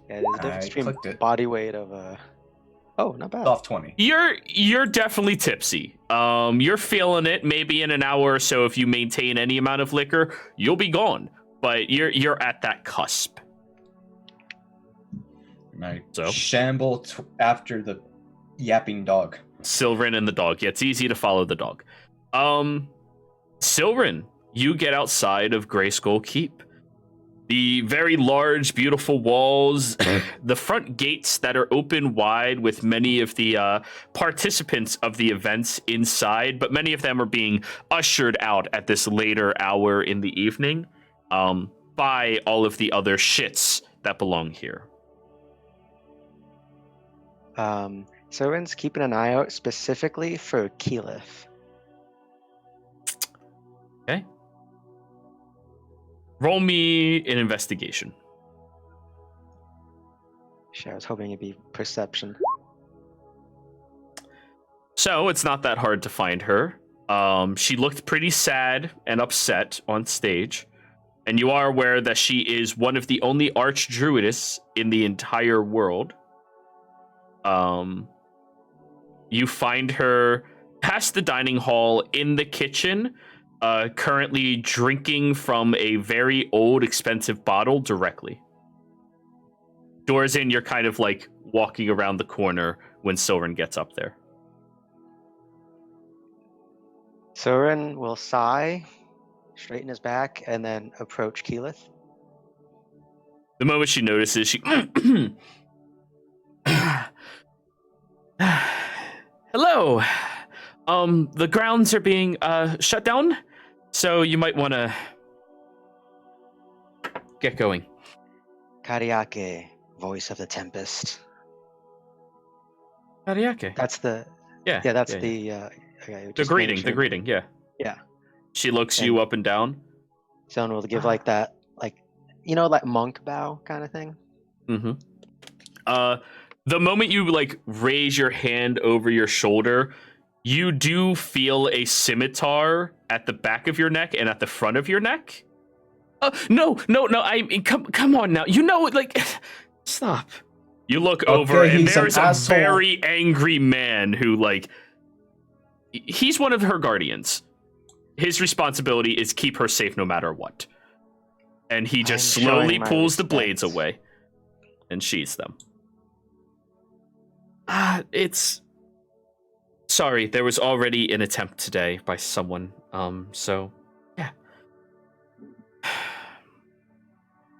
Yeah, there's a difference I between clicked it. body weight of Oh, not bad. Off 20. you're definitely tipsy. You're feeling it. Maybe in an hour or so, if you maintain any amount of liquor, you'll be gone. But you're at that cusp. Right. So? Shamble after the yapping dog. Silverin and the dog. Yeah, it's easy to follow the dog. Silverin, you get outside of Grey Skull Keep. The very large, beautiful walls, the front gates that are open wide with many of the participants of the events inside, but many of them are being ushered out at this later hour in the evening by all of the other shits that belong here. Soren's keeping an eye out specifically for Keyleth. Okay. Roll me an investigation. Sure, I was hoping it'd be perception. So it's not that hard to find her. She looked pretty sad and upset on stage. And you are aware that she is one of the only archdruidists in the entire world. You find her past the dining hall in the kitchen, currently drinking from a very old, expensive bottle directly. Doors in, you're kind of like walking around the corner when Silverin gets up there. Surin will sigh, straighten his back, and then approach Keyleth. The moment she notices, she. Hello. The grounds are being shut down, so you might want to get going. Kariake, voice of the tempest. Kariake. That's the Yeah. that's yeah. the The just greeting. making The sure. greeting. Yeah. Yeah. She looks And- you up and down. Someone will give like that, like like monk bow kind of thing. Mm-hmm. The moment you like raise your hand over your shoulder, you do feel a scimitar at the back of your neck and at the front of your neck. No. I mean, come on now. You know, like, stop. You look over, and he's an there's a asshole. very angry man who, like, he's one of her guardians. His responsibility is keep her safe no matter what. And he just I'm slowly showing my pulls the blades respect. away and sheathes them. It's sorry, there was already an attempt today by someone. So yeah.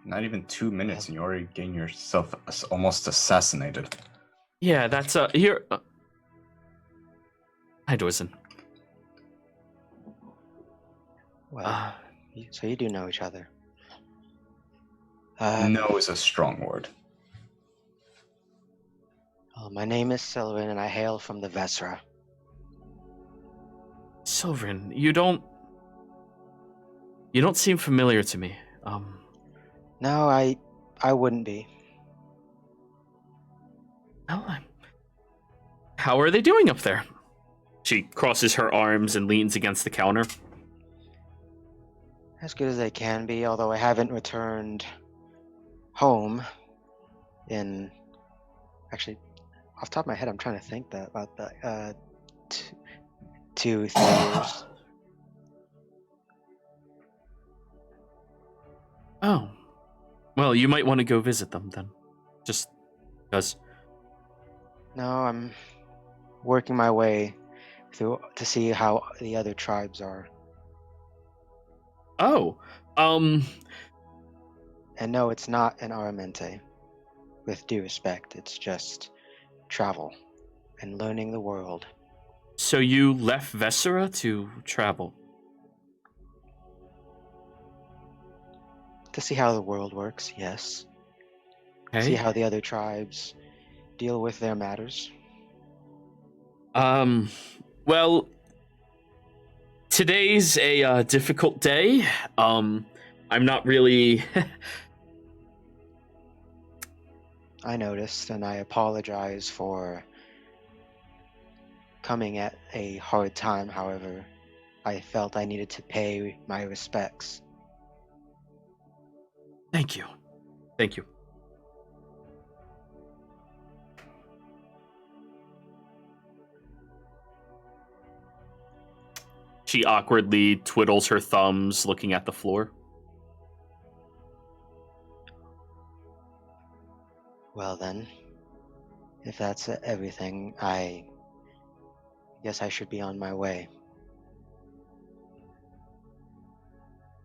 Not even 2 minutes, and you're already getting yourself almost assassinated. Yeah, that's here. Hi, Doisen. Well, so you do know each other. No is a strong word. Well, my name is Sylvan, and I hail from the Vesra. Sylvan, you don't seem familiar to me. No, I wouldn't be. Well, how are they doing up there? She crosses her arms and leans against the counter. As good as they can be, although I haven't returned home in... Actually, off the top of my head, I'm trying to think about that. 2-3 years. Oh. Well, you might want to go visit them then. Just because. No, I'm working my way through to see how the other tribes are. Oh. And no, it's not an aramente. With due respect, it's just travel and learning the world. So you left Vesera to travel? To see how the world works, yes. Okay. See how the other tribes deal with their matters. Well, today's a difficult day. I'm not really... I noticed, and I apologize for coming at a hard time. However, I felt I needed to pay my respects. Thank you. Thank you. She awkwardly twiddles her thumbs, looking at the floor. Well then, if that's everything, I guess I should be on my way.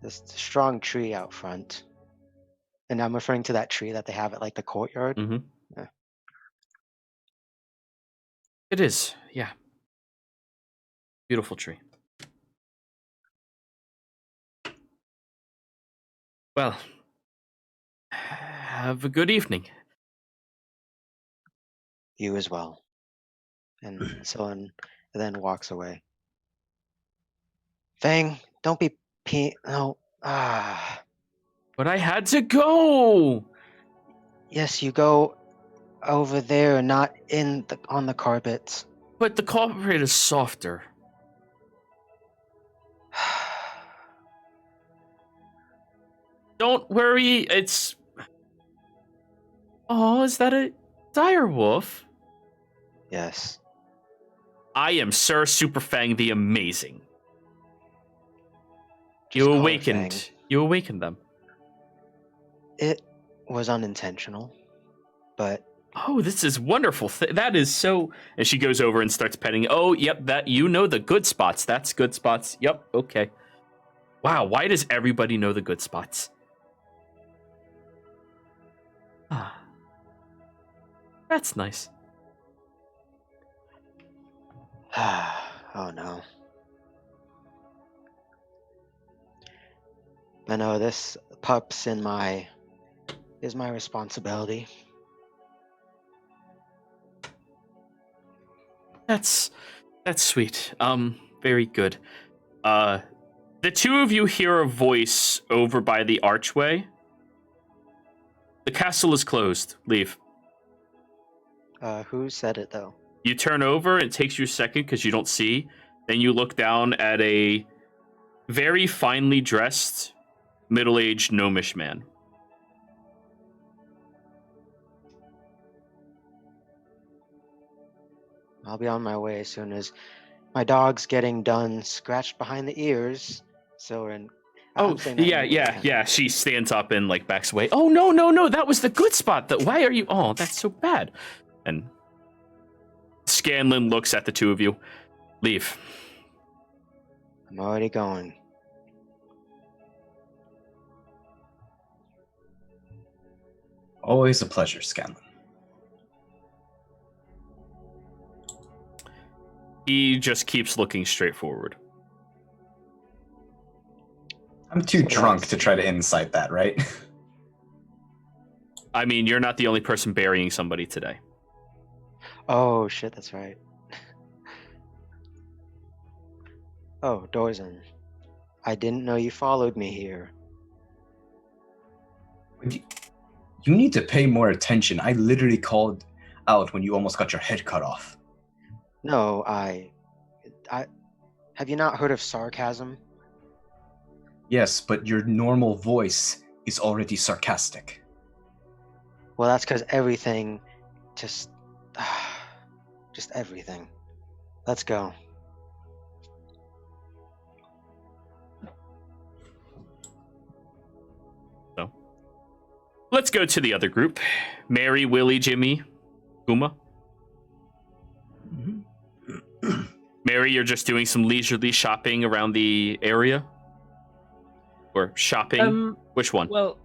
There's a strong tree out front. And I'm referring to that tree that they have at like the courtyard. Mm-hmm. Yeah. It is, yeah. Beautiful tree. Well, have a good evening. You as well. And someone then walks away. Fang, don't be no. But I had to go! Yes, you go over there and not on the carpet. But the carpet is softer. Don't worry, it's... Oh, is that a dire wolf? Yes. I am Sir Superfang the Amazing. Just You call her awakened. Fang. You awakened them. It was unintentional, but Oh, this is wonderful. That is so. And she goes over and starts petting. Oh, yep, that you know the good spots. That's good spots. Yep, okay. Wow, why does everybody know the good spots? Ah, that's nice. Oh no. I know this pup's is my responsibility. That's sweet. Very good. The two of you hear a voice over by the archway. The castle is closed. Leave. Who said it though? You turn over, it takes you a second because you don't see. Then you look down at a very finely dressed, middle-aged gnomish man. I'll be on my way as soon as my dog's getting done scratched behind the ears. So I'm saying that in a Yeah. She stands up and like backs away. Oh no! That was the good spot. Why are you? Oh, that's so bad. And Scanlan looks at the two of you. Leave. I'm already going. Always a pleasure, Scanlan. He just keeps looking straight forward. I'm too drunk to try to incite that, right? I mean, you're not the only person burying somebody today. Oh shit, that's right. Oh, Dorzan. I didn't know you followed me here. You need to pay more attention. I literally called out when you almost got your head cut off. No, I have you not heard of sarcasm? Yes, but your normal voice is already sarcastic. Well, that's because everything just everything. Let's go. So, let's go to the other group. Mary, Willie, Jimmy, Kuma. Mm-hmm. Mary, you're just doing some leisurely shopping around the area? Or shopping? Which one? Well,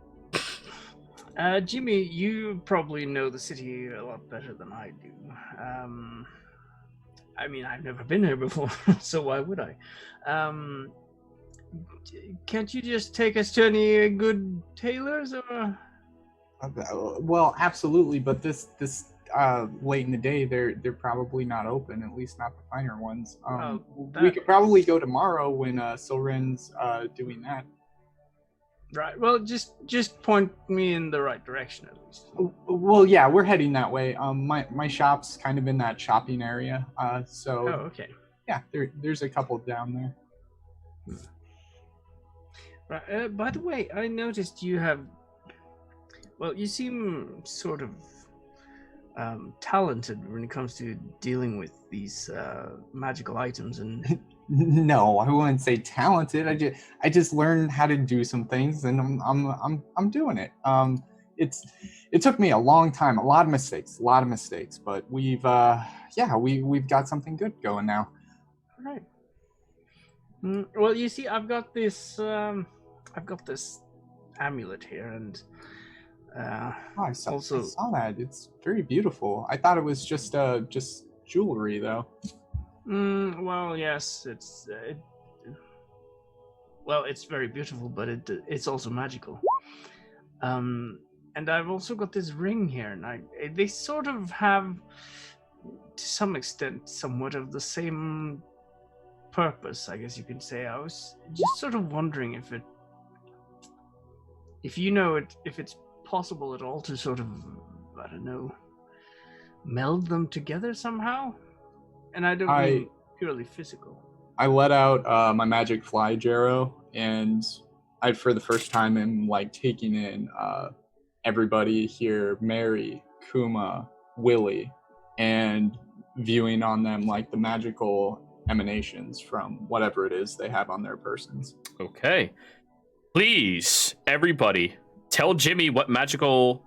Jimmy, you probably know the city a lot better than I do. I mean, I've never been here before, so why would I? Can't you just take us to any good tailors? Or? Well, absolutely, but this late in the day, they're probably not open. At least not the finer ones. We could probably go tomorrow when Silren's doing that. Right. Well, just point me in the right direction at least. Well, yeah, we're heading that way. My shop's kind of in that shopping area. So. Oh, okay. Yeah, there's a couple down there. Right. By the way, I noticed you have. Well, you seem sort of talented when it comes to dealing with these magical items and. No, I wouldn't say talented. I just learned how to do some things, and I'm doing it. It took me a long time, a lot of mistakes, but we've got something good going now. All right. Well, you see, I've got this amulet here, and I saw that. It's very beautiful. I thought it was just jewelry, though. Well, yes, it's very beautiful, but it's also magical. And I've also got this ring here, and they sort of have, to some extent, somewhat of the same purpose, I guess you could say. I was just sort of wondering if you know it, if it's possible at all to sort of, I don't know, meld them together somehow. And I don't mean purely physical. I let out my magic fly, Jero, and I, for the first time, am like taking in everybody here, Mary, Kuma, Willie, and viewing on them like the magical emanations from whatever it is they have on their persons. Okay. Please, everybody, tell Jimmy what magical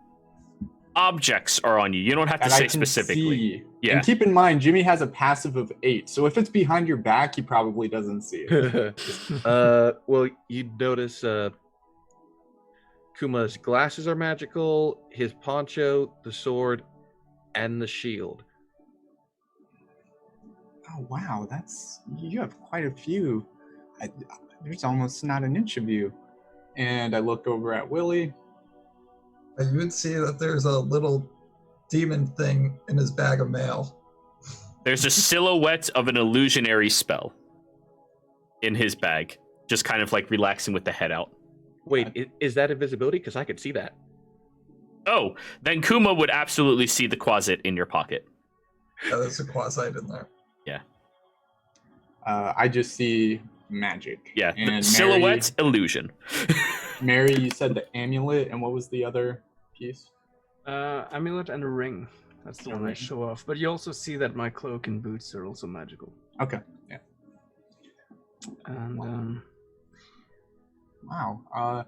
objects are on you. You don't have to that I say can specifically. see. Yeah. And keep in mind, Jimmy has a passive of 8, so if it's behind your back, he probably doesn't see it. Well, you notice Kuma's glasses are magical, his poncho, the sword, and the shield. Oh wow, you have quite a few. There's almost not an inch of you. And I look over at Willie. And you would see that there's a little demon thing in his bag of mail. There's a silhouette of an illusionary spell in his bag, just kind of like relaxing with the head out. Wait, is that invisibility? Because I could see that. Oh, then Kuma would absolutely see the quasit in your pocket. Yeah, there's a quasite in there. I just see magic. Yeah, And the silhouette illusion. Mary, you said the amulet, and what was the other piece? Amulet and a ring. That's the one I show off. But you also see that my cloak and boots are also magical. Okay, yeah. And Wow.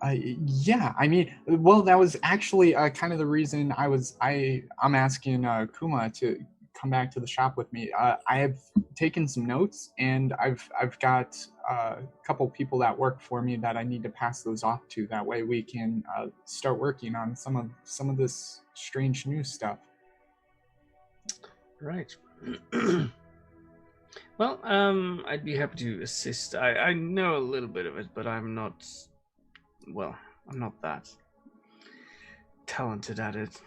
Yeah, I mean, well, that was actually kind of the reason I'm asking Kuma to come back to the shop with me. I have taken some notes, and I've got a couple people that work for me that I need to pass those off to. That way, we can start working on some of this strange new stuff. right. Well, I'd be happy to assist. I know a little bit of it, but I'm not that talented at it.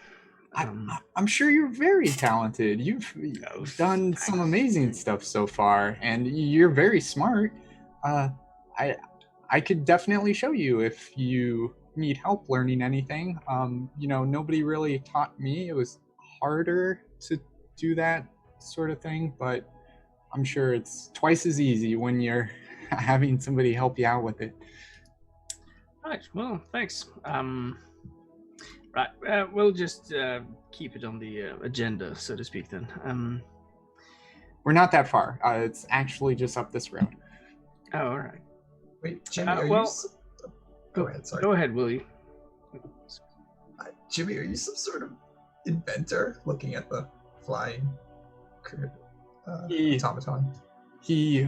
I'm sure you're very talented. You've done some amazing stuff so far, and you're very smart. I could definitely show you if you need help learning anything. Nobody really taught me. It was harder to do that sort of thing, but I'm sure it's twice as easy when you're having somebody help you out with it. Right. Well, thanks. Right. We'll just keep it on the agenda, so to speak. Then. We're not that far. It's actually just up this road. Oh, all right. Wait, Jimmy, go ahead, sorry. Go ahead, Willie. Jimmy, are you some sort of inventor looking at the flying automaton? He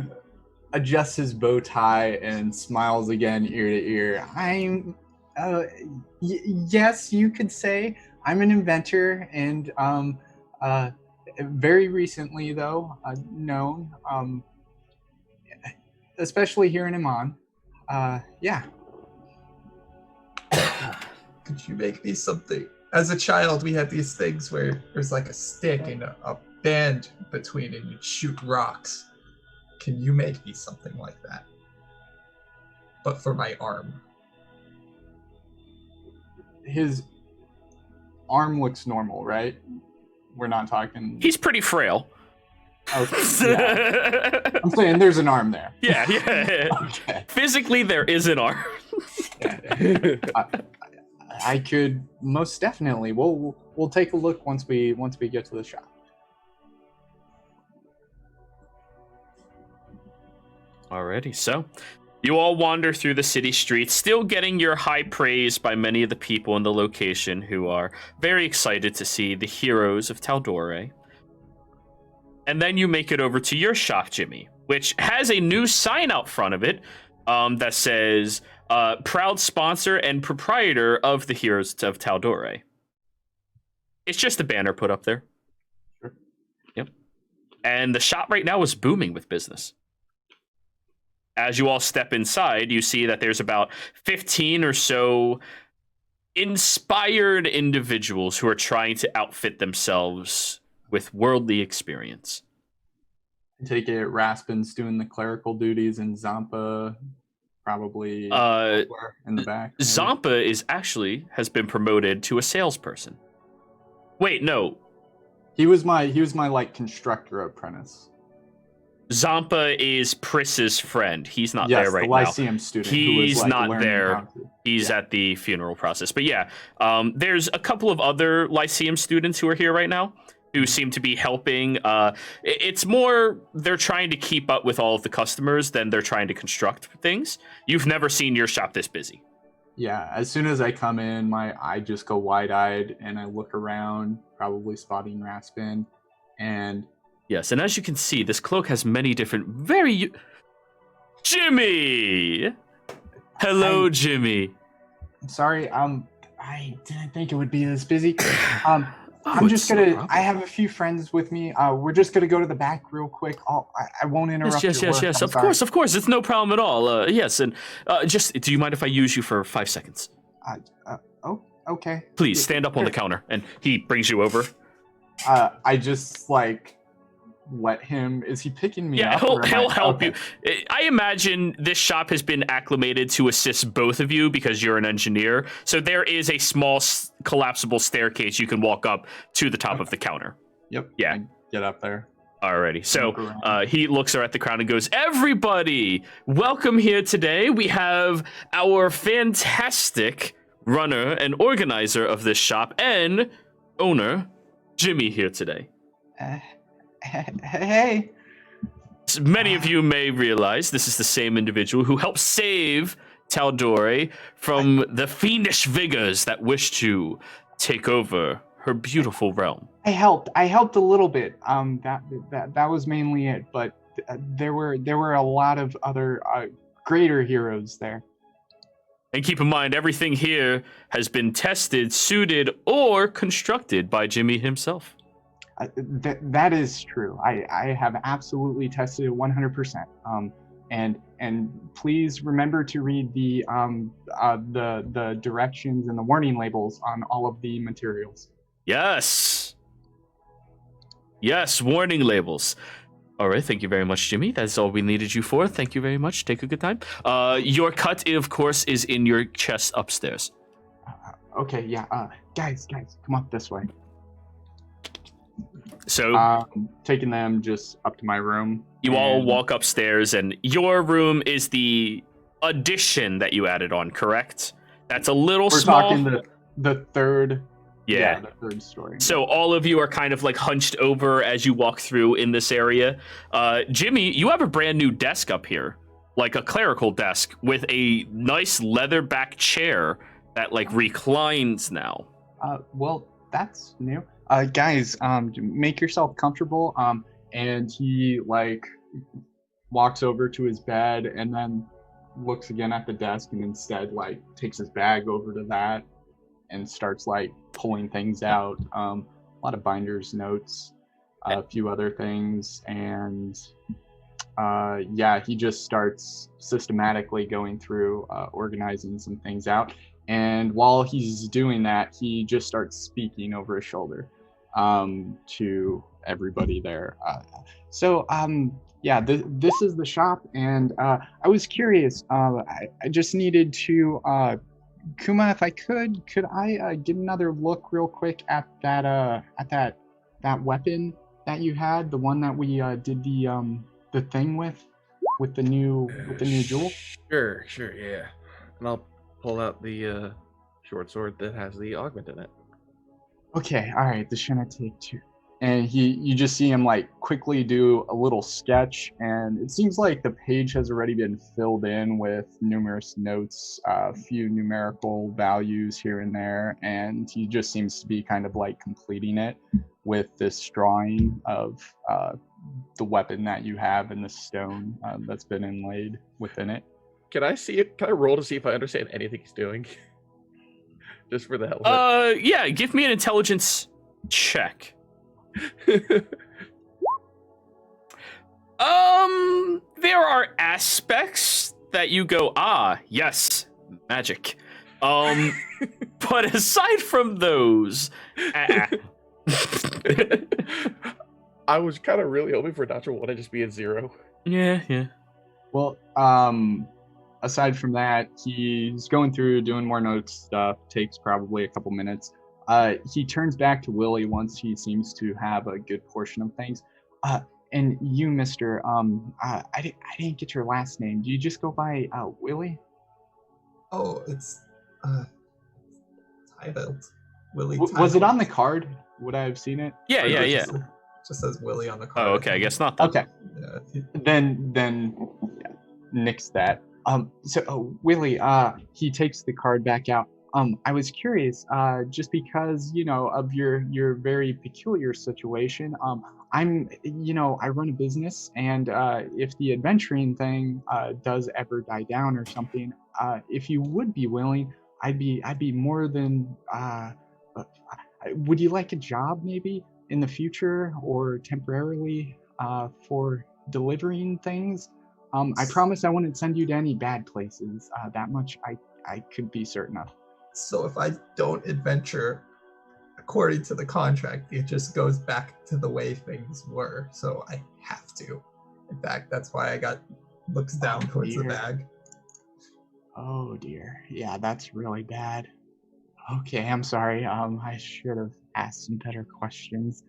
adjusts his bow tie and smiles again ear to ear. I'm yes, you could say I'm an inventor, and very recently though known, especially here in Iman. Yeah. Could you make me something? As a child, we had these things where there's like a stick and a band between, and you'd shoot rocks. Can you make me something like that? But for my arm. His arm looks normal, right? We're not talking. He's pretty frail. Okay, yeah. I'm saying there's an arm there. Yeah. Okay. Physically, there is an arm. Yeah. I could most definitely. We'll take a look once we get to the shop. Alrighty, so you all wander through the city streets, still getting your high praise by many of the people in the location who are very excited to see the heroes of Taldore. And then you make it over to your shop, Jimmy, which has a new sign out front of it that says, proud sponsor and proprietor of the Heroes of Taldore. It's just a banner put up there. Sure. Yep. And the shop right now is booming with business. As you all step inside, you see that there's about 15 or so inspired individuals who are trying to outfit themselves with worldly experience. I take it Raspin's doing the clerical duties, and Zampa probably in the back. Maybe. Zampa has been promoted to a salesperson. Wait, no. He was my like constructor apprentice. Zampa is Pris's friend. He's not yes, there right the Lyceum student. He's who was, not there. He's at the funeral process. But yeah, there's a couple of other Lyceum students who are here right now who seem to be helping. It's more they're trying to keep up with all of the customers than they're trying to construct things. You've never seen your shop this busy. Yeah, as soon as I come in, I just go wide-eyed and I look around, probably spotting Raspin, and Yes, and as you can see, this cloak has many different, Jimmy! Hello, Jimmy. I'm sorry, I didn't think it would be this busy. I'm Oh, just it's no gonna. problem. I have a few friends with me. We're just gonna go to the back real quick. I won't interrupt Yes. your work. I'm Of sorry. course. It's no problem at all. Yes, and just, do you mind if I use you for 5 seconds? Oh, okay. Please stand up on the counter, and he brings you over. I just let him. Is he picking me up? or am He'll I- help okay. you. I imagine this shop has been acclimated to assist both of you because you're an engineer. So there is a small collapsible staircase you can walk up to the top of the counter. Yep. Yeah. I get up there. Alrighty. So Look around. he looks at the crowd and goes, "Everybody, welcome here today. We have our fantastic runner and organizer of this shop and owner, Jimmy, here today." Hey. As many of you may realize this is the same individual who helped save Taldore from the fiendish vigors that wish to take over her beautiful realm. I helped a little bit. That was mainly it. But there were a lot of other greater heroes there. And keep in mind, everything here has been tested, suited, or constructed by Jimmy himself. That is true. I have absolutely tested it 100%. And please remember to read the directions and the warning labels on all of the materials. Yes, warning labels. All right, thank you very much, Jimmy. That's all we needed you for. Thank you very much. Take a good time. Your cut, of course, is in your chest upstairs. Okay, yeah. Guys, come up this way. So Taking them just up to my room. you all and- walk upstairs, and your room is the addition that you added on, correct? That's a little We're small. talking the third. Yeah. The third story. So all of you are kind of like hunched over as you walk through in this area. Jimmy, you have a brand new desk up here, like a clerical desk with a nice leather back chair that like reclines now. Well, that's new. Guys, make yourself comfortable. And he walks over to his bed and then looks again at the desk and instead takes his bag over to that and starts pulling things out. A lot of binders, notes, a few other things, and he just starts systematically going through organizing some things out. And while he's doing that, he just starts speaking over his shoulder to everybody there. This is the shop, and I was curious. I just needed to, Kuma, if I could I get another look real quick at that weapon that you had, the one that we did the thing with the new jewel? Sure, yeah. And I'll pull out the short sword that has the augment in it. Okay, all right, this shouldn't take two. And you just see him quickly do a little sketch, and it seems like the page has already been filled in with numerous notes, a few numerical values here and there, and he just seems to be kind of completing it with this drawing of the weapon that you have and the stone that's been inlaid within it. Can I see it? Can I roll to see if I understand anything he's doing? Just for the hell of it. Yeah, give me an intelligence check. There are aspects that you go, yes, magic. But aside from those, I was kind of really hoping for natural one to just be a 0. Yeah. Well, aside from that, he's going through doing more notes stuff, takes probably a couple minutes. He turns back to Willie once he seems to have a good portion of things. And you, Mister, I didn't get your last name. Do you just go by Willie? Oh, it's titled Willie. Was it on the card? Would I have seen it? Yeah. Just says Willie on the card. Oh, okay, I guess not then. Okay. Yeah. Then nix that. Willie, he takes the card back out. I was curious, just because, of your very peculiar situation. I run a business, and if the adventuring thing does ever die down or something, if you would be willing, I'd be more than. Would you like a job maybe in the future or temporarily for delivering things? I promise I wouldn't send you to any bad places. That much I could be certain of. So if I don't adventure according to the contract, it just goes back to the way things were. So I have to. In fact, that's why I looks down towards the bag. Oh dear. Yeah, that's really bad. Okay, I'm sorry. I should have asked some better questions.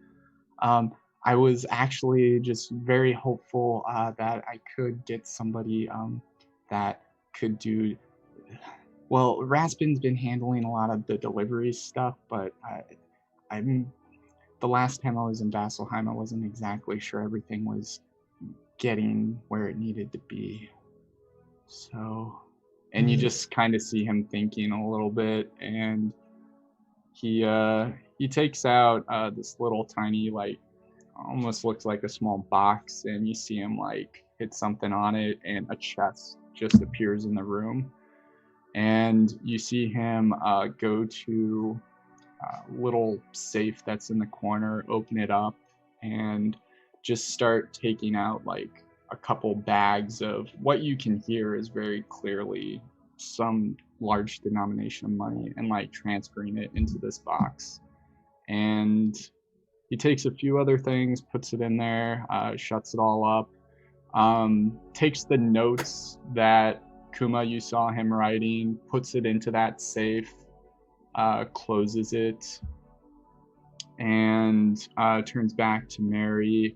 I was actually just very hopeful that I could get somebody that could do. Well, Raspin's been handling a lot of the delivery stuff, but the last time I was in Vasselheim, I wasn't exactly sure everything was getting where it needed to be. So, and you just kind of see him thinking a little bit, and he takes out this little tiny, like, almost looks like a small box, and you see him like hit something on it, and a chest just appears in the room. And you see him go to a little safe that's in the corner, open it up, and just start taking out like a couple bags of what you can hear is very clearly some large denomination of money, and like transferring it into this box. And he takes a few other things, puts it in there, shuts it all up, takes the notes that Kuma, you saw him writing, puts it into that safe, closes it, and turns back to Mary.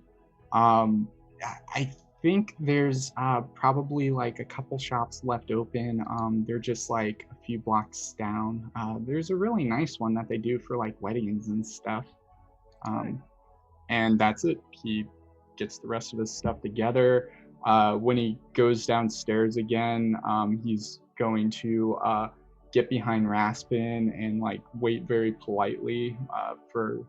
I think there's probably like a couple shops left open. They're just like a few blocks down. There's a really nice one that they do for like weddings and stuff. And that's it. He gets the rest of his stuff together. When he goes downstairs again, he's going to get behind Raspin and like wait very politely for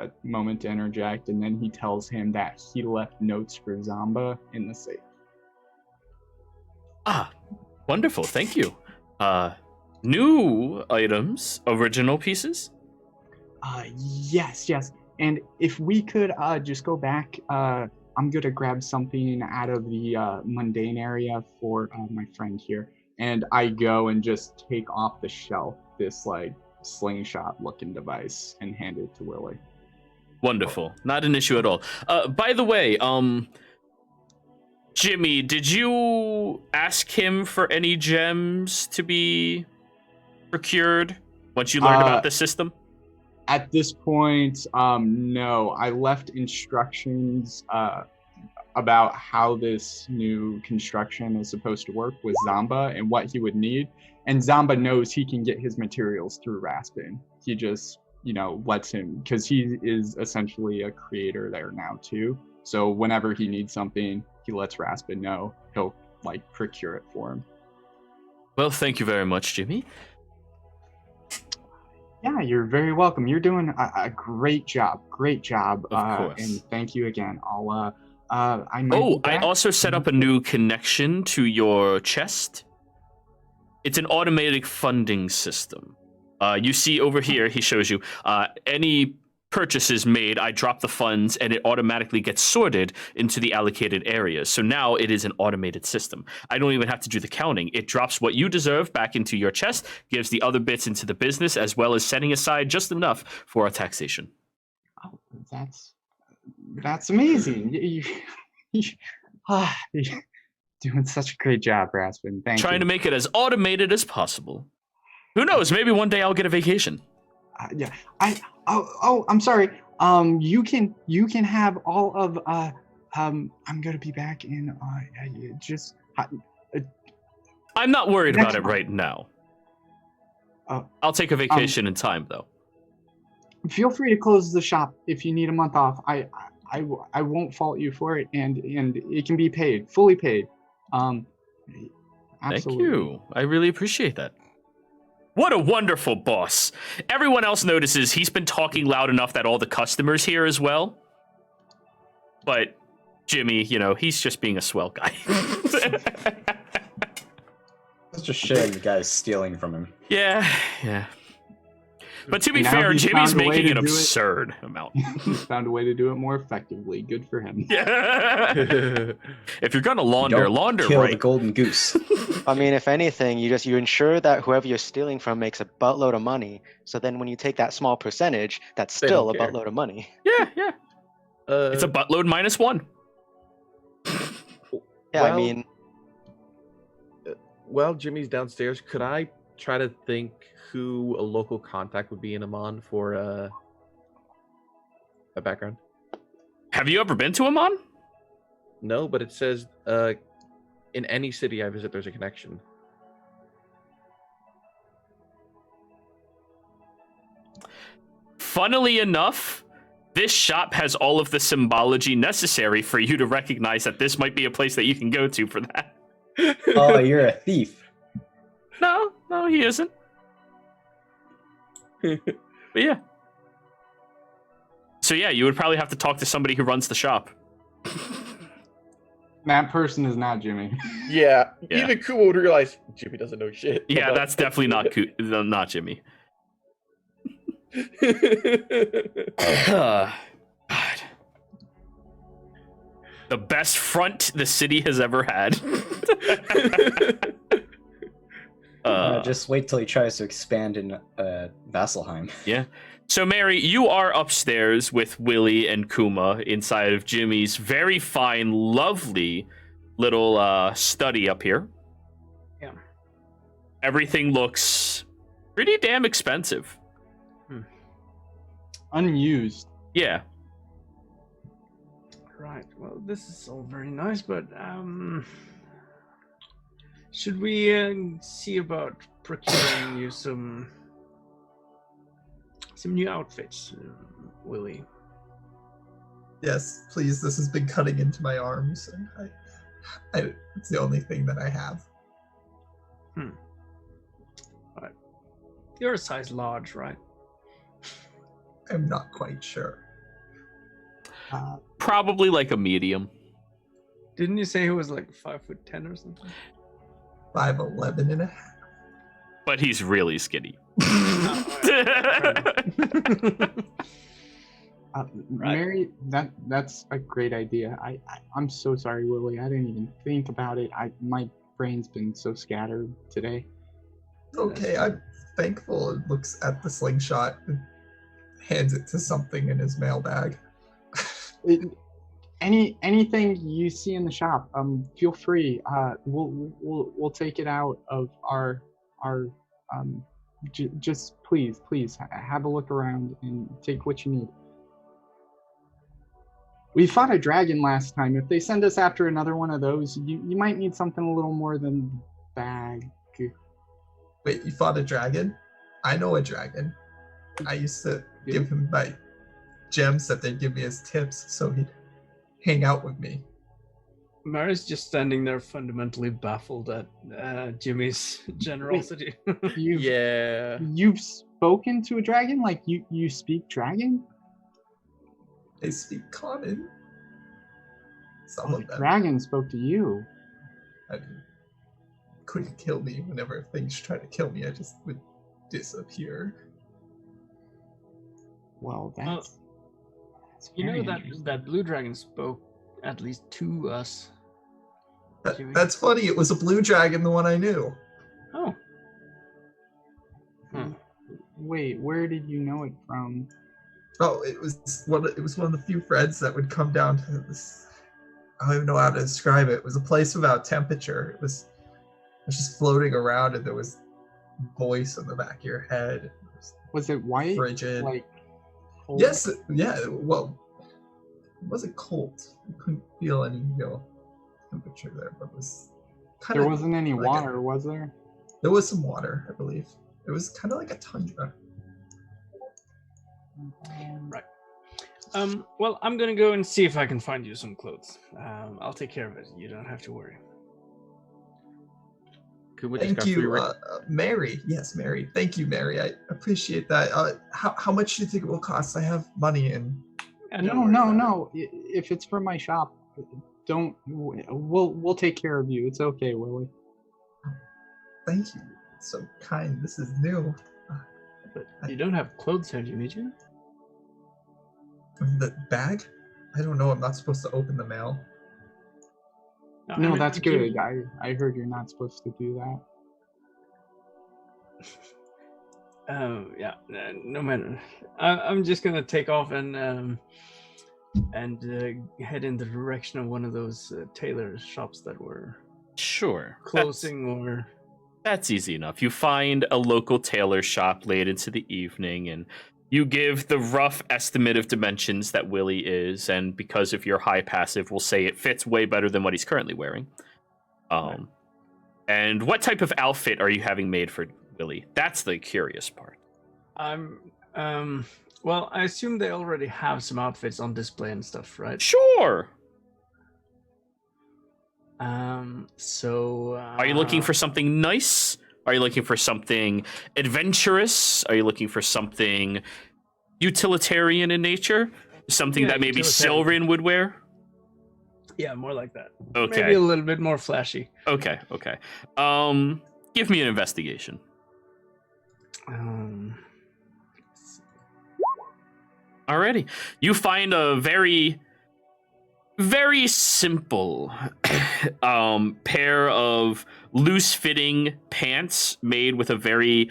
a moment to interject, and then he tells him that he left notes for Zamba in the safe. Ah, wonderful. Thank you. New items, original pieces? Yes. And if we could just go back, I'm going to grab something out of the mundane area for my friend here. And I go and just take off the shelf this like slingshot looking device and hand it to Willie. Wonderful. Not an issue at all. By the way, Jimmy, did you ask him for any gems to be procured once you learned about the system? At this point, no. I left instructions about how this new construction is supposed to work with Zamba and what he would need. And Zamba knows he can get his materials through Raspin. He just, lets him, because he is essentially a creator there now too. So whenever he needs something, he lets Raspin know. He'll like procure it for him. Well, thank you very much, Jimmy. Yeah, you're very welcome. You're doing a great job. Great job. Of course. And thank you again. I also set up a new connection to your chest. It's an automatic funding system. You see over here, he shows you, any purchases made, I drop the funds and it automatically gets sorted into the allocated areas. So now it is an automated system. I don't even have to do the counting. It drops what you deserve back into your chest, gives the other bits into the business, as well as setting aside just enough for our taxation. Oh, that's amazing. You're doing such a great job, Raspin. Thank you. Trying to make it as automated as possible. Who knows? Maybe one day I'll get a vacation. Yeah. I'm sorry. You can have all of. I'm gonna be back in. I'm not worried about it right now. I'll take a vacation in time, though. Feel free to close the shop if you need a month off. I won't fault you for it, and it can be paid, fully paid. Absolutely. Thank you. I really appreciate that. What a wonderful boss. Everyone else notices he's been talking loud enough that all the customers hear as well. But Jimmy, he's just being a swell guy. It's just shame the guy's stealing from him. Yeah. But to be Now fair, he's Jimmy's found a way making to an do it. absurd amount. He's found a way to do it more effectively. Good for him. Yeah. If you're gonna launder Kill right. the golden goose. I mean, if anything, you ensure that whoever you're stealing from makes a buttload of money. So then when you take that small percentage, that's They still a don't care. buttload of money. Yeah. It's a Uh, buttload -1. Yeah, Well- I mean, while Jimmy's downstairs, could I try to think who a local contact would be in Amman for a background? Have you ever been to Amman? No, but it says in any city I visit, there's a connection. Funnily enough, this shop has all of the symbology necessary for you to recognize that this might be a place that you can go to for that. Oh, you're a thief. No, he isn't. But yeah. So yeah, you would probably have to talk to somebody who runs the shop. That person is not Jimmy. Yeah, Yeah. even Kuma would realize Jimmy doesn't know shit. Yeah, about- that's definitely not Jimmy. God. The best front the city has ever had. Just wait till he tries to expand in Vasselheim. Yeah. So, Mary, you are upstairs with Willie and Kuma inside of Jimmy's very fine, lovely little study up here. Yeah. Everything looks pretty damn expensive. Unused. Yeah. Right. Well, this is all very nice, but should we see about procuring you some new outfits, Willie? Yes, please. This has been cutting into my arms, and it's the only thing that I have. You're a size large, right? I'm not quite sure. Probably like a medium. Didn't you say he was like 5'10" or something? 5'11" and a half. But he's really skinny. Mary, that's a great idea. I'm so sorry, Willie. I didn't even think about it. My brain's been so scattered today. Okay, I'm thankful. And looks at the slingshot and hands it to something in his mailbag. Anything you see in the shop, feel free. We'll take it out of our just please have a look around and take what you need. We fought a dragon last time. If they send us after another one of those, you might need something a little more than the bag. Wait, you fought a dragon? I know a dragon. I used to give him my gems that they'd give me as tips so he'd hang out with me. Mary's just standing there fundamentally baffled at Jimmy's generosity. Yeah. You've spoken to a dragon? Like you speak dragon? They speak common. Some Oh, of the them. dragon spoke to you. I mean, couldn't kill me. Whenever things try to kill me, I just would disappear. Well, that's You know very that interesting. that blue dragon spoke at least to us. Jimmy. That's funny. It was a blue dragon, the one I knew. Oh. Wait, where did you know it from? Oh, it was one of the few friends that would come down to this. I don't even know how to describe it. It was a place without temperature. It was just floating around, and there was voice in the back of your head. It was Was it white? frigid. Like cold? Yes, yeah. Well, it wasn't cold. You couldn't feel any real temperature there, but it was kind There of. wasn't any like water, was there? There was some water, I believe. It was kind of like a tundra. Right. Well, I'm gonna go and see if I can find you some clothes. I'll take care of it. You don't have to worry. Kuma just Thank got free you, rent. Mary. Yes, Mary. Thank you, Mary. I appreciate that. How much do you think it will cost? I have money and And No. If it's for my shop, don't. We'll take care of you. It's okay, Willie. thank you. So kind. This is new. But you don't have clothes, have you, Miju? The bag? I don't know. I'm not supposed to open the mail. I No, mean, that's if you- good. I heard you're not supposed to do that. Yeah, no matter. I'm just gonna take off and head in the direction of one of those tailor shops that were Sure. closing or. That's easy enough. You find a local tailor shop late into the evening, and you give the rough estimate of dimensions that Willie is, and because of your high passive, we'll say it fits way better than what he's currently wearing. And what type of outfit are you having made for Willie? That's the curious part. Well, I assume they already have some outfits on display and stuff, right? Sure. So. Are you looking for something nice? Are you looking for something adventurous? Are you looking for something utilitarian in nature? Something Yeah, that maybe utilitarian. Silrin would wear? Yeah, more like that. Okay. Maybe a little bit more flashy. Okay. Give me an investigation. Alrighty. You find a very, very simple pair of loose-fitting pants made with a very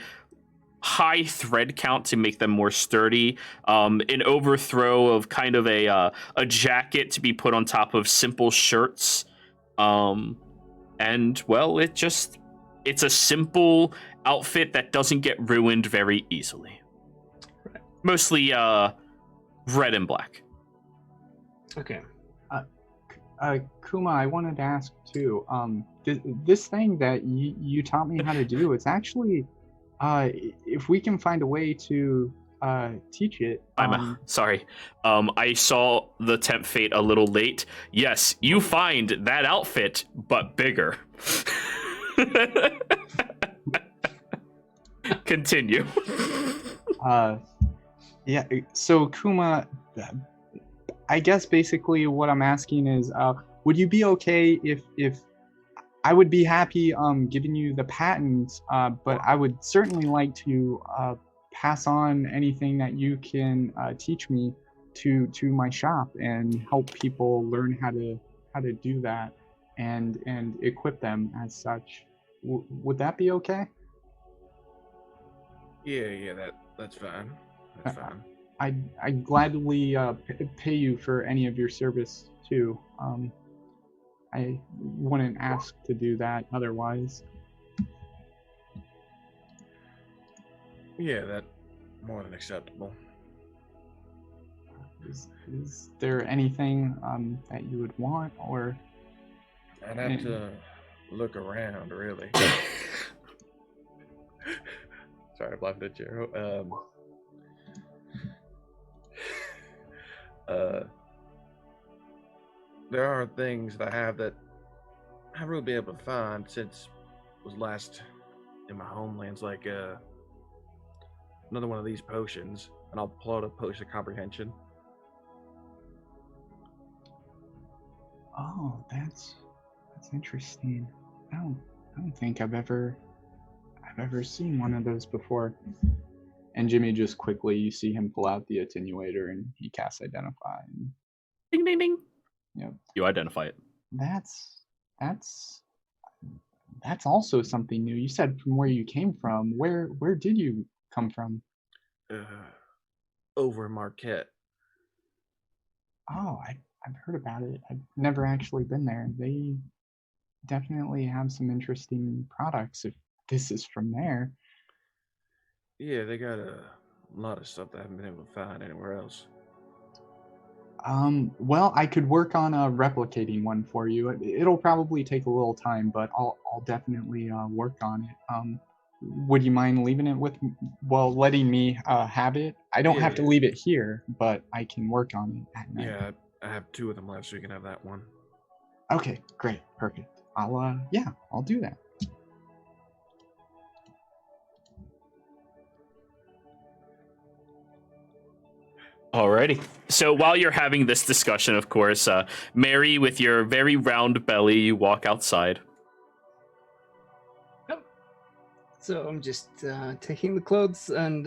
high thread count to make them more sturdy. An overthrow of kind of a jacket to be put on top of simple shirts. And well, it's a simple outfit that doesn't get ruined very easily. Right. Mostly red and black. Okay. Kuma, I wanted to ask too. This thing that you taught me how to do, it's actually, if we can find a way to teach it. I'm sorry. I saw the temp fate a little late. Yes, you find that outfit, but bigger. Continue. Yeah. So Kuma, I guess basically what I'm asking is, would you be okay if I would be happy giving you the patents, but I would certainly like to pass on anything that you can teach me to my shop and help people learn how to do that and equip them as such. Would that be okay? Yeah, that's fine. That's fine. I'd gladly pay you for any of your service too. I wouldn't ask to do that otherwise. Yeah, that's more than acceptable. Is there anything that you would want, or? I'd have to look around, really. Sorry, I laughed at Jero. There are things that I have that I haven't really been able to find since I was last in my homelands, like another one of these potions, and I'll pull out a potion of comprehension. Oh, that's interesting. I don't think I've ever seen one of those before. And Jimmy just quickly, you see him pull out the attenuator and he casts identify. And, Ding, ding, ding. yep. You identify it. That's also something new. You said from where you came from. Where did you come from? Over Marquette. Oh, I've heard about it. I've never actually been there. They definitely have some interesting products if this is from there. Yeah, they got a lot of stuff that I haven't been able to find anywhere else. Well, I could work on replicating one for you. It'll probably take a little time, but I'll definitely work on it. Would you mind leaving it with, letting me have it? I don't have to leave it here, but I can work on it at night. Yeah, I have 2 of them left, so you can have that one. Okay, great, perfect. I'll do that. Alrighty. So while you're having this discussion, of course, Mary, with your very round belly, you walk outside. So I'm just taking the clothes and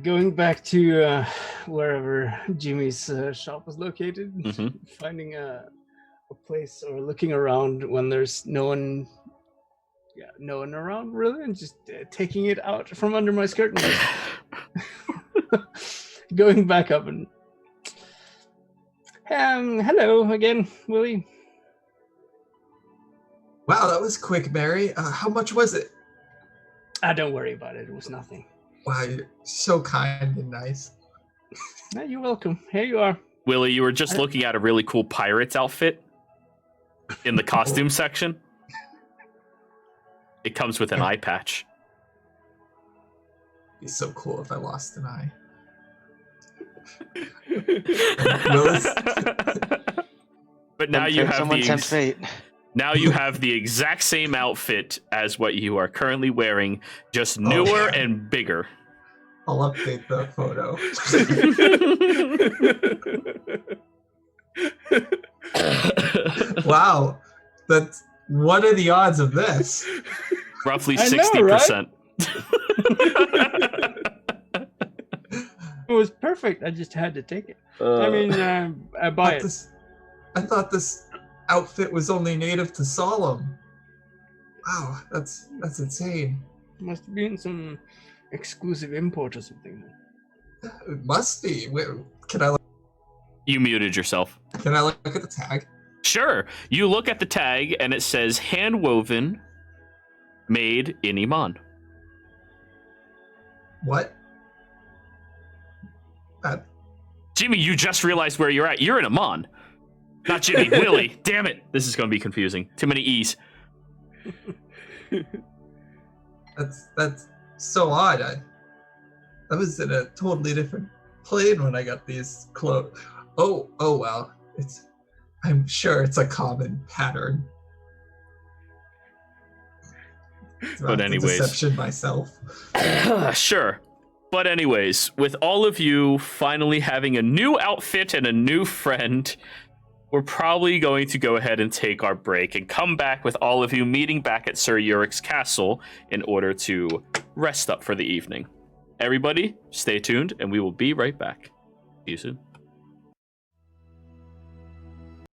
going back to wherever Jimmy's shop was located, finding a place or looking around when there's no one around really, and just taking it out from under my skirt and just going back up and hello again, Willie. Wow, that was quick, Mary. How much was it? Don't worry about it. It was nothing. Wow, you're so kind and nice. No, you're welcome. Here you are. Willie, you were just looking at a really cool pirate's outfit in the costume section. It comes with an eye patch. It'd be so cool if I lost an eye. But now you have someone tempt fate. Now you have the exact same outfit as what you are currently wearing, just newer and bigger. I'll update the photo. Wow, what are the odds of this? Roughly I know, 60%. It was perfect. I just had to take it. I mean, I buy it. I thought this outfit was only native to Solemn. Wow, that's insane. Must have been some exclusive import or something. It must be. Can I look You muted yourself. at the tag? Sure. You look at the tag and it says hand woven, made in Iman. What? Jimmy, you just realized where you're at. You're in Iman. Not Jimmy, Willie. Damn it. This is going to be confusing. Too many E's. That's so odd. I was in a totally different plane when I got these clothes. Oh well. I'm sure it's a common pattern. But anyways. Deception myself. Sure. But anyways, with all of you finally having a new outfit and a new friend, we're probably going to go ahead and take our break and come back with all of you meeting back at Sir Urik's castle in order to rest up for the evening. Everybody, stay tuned, and we will be right back. See you soon.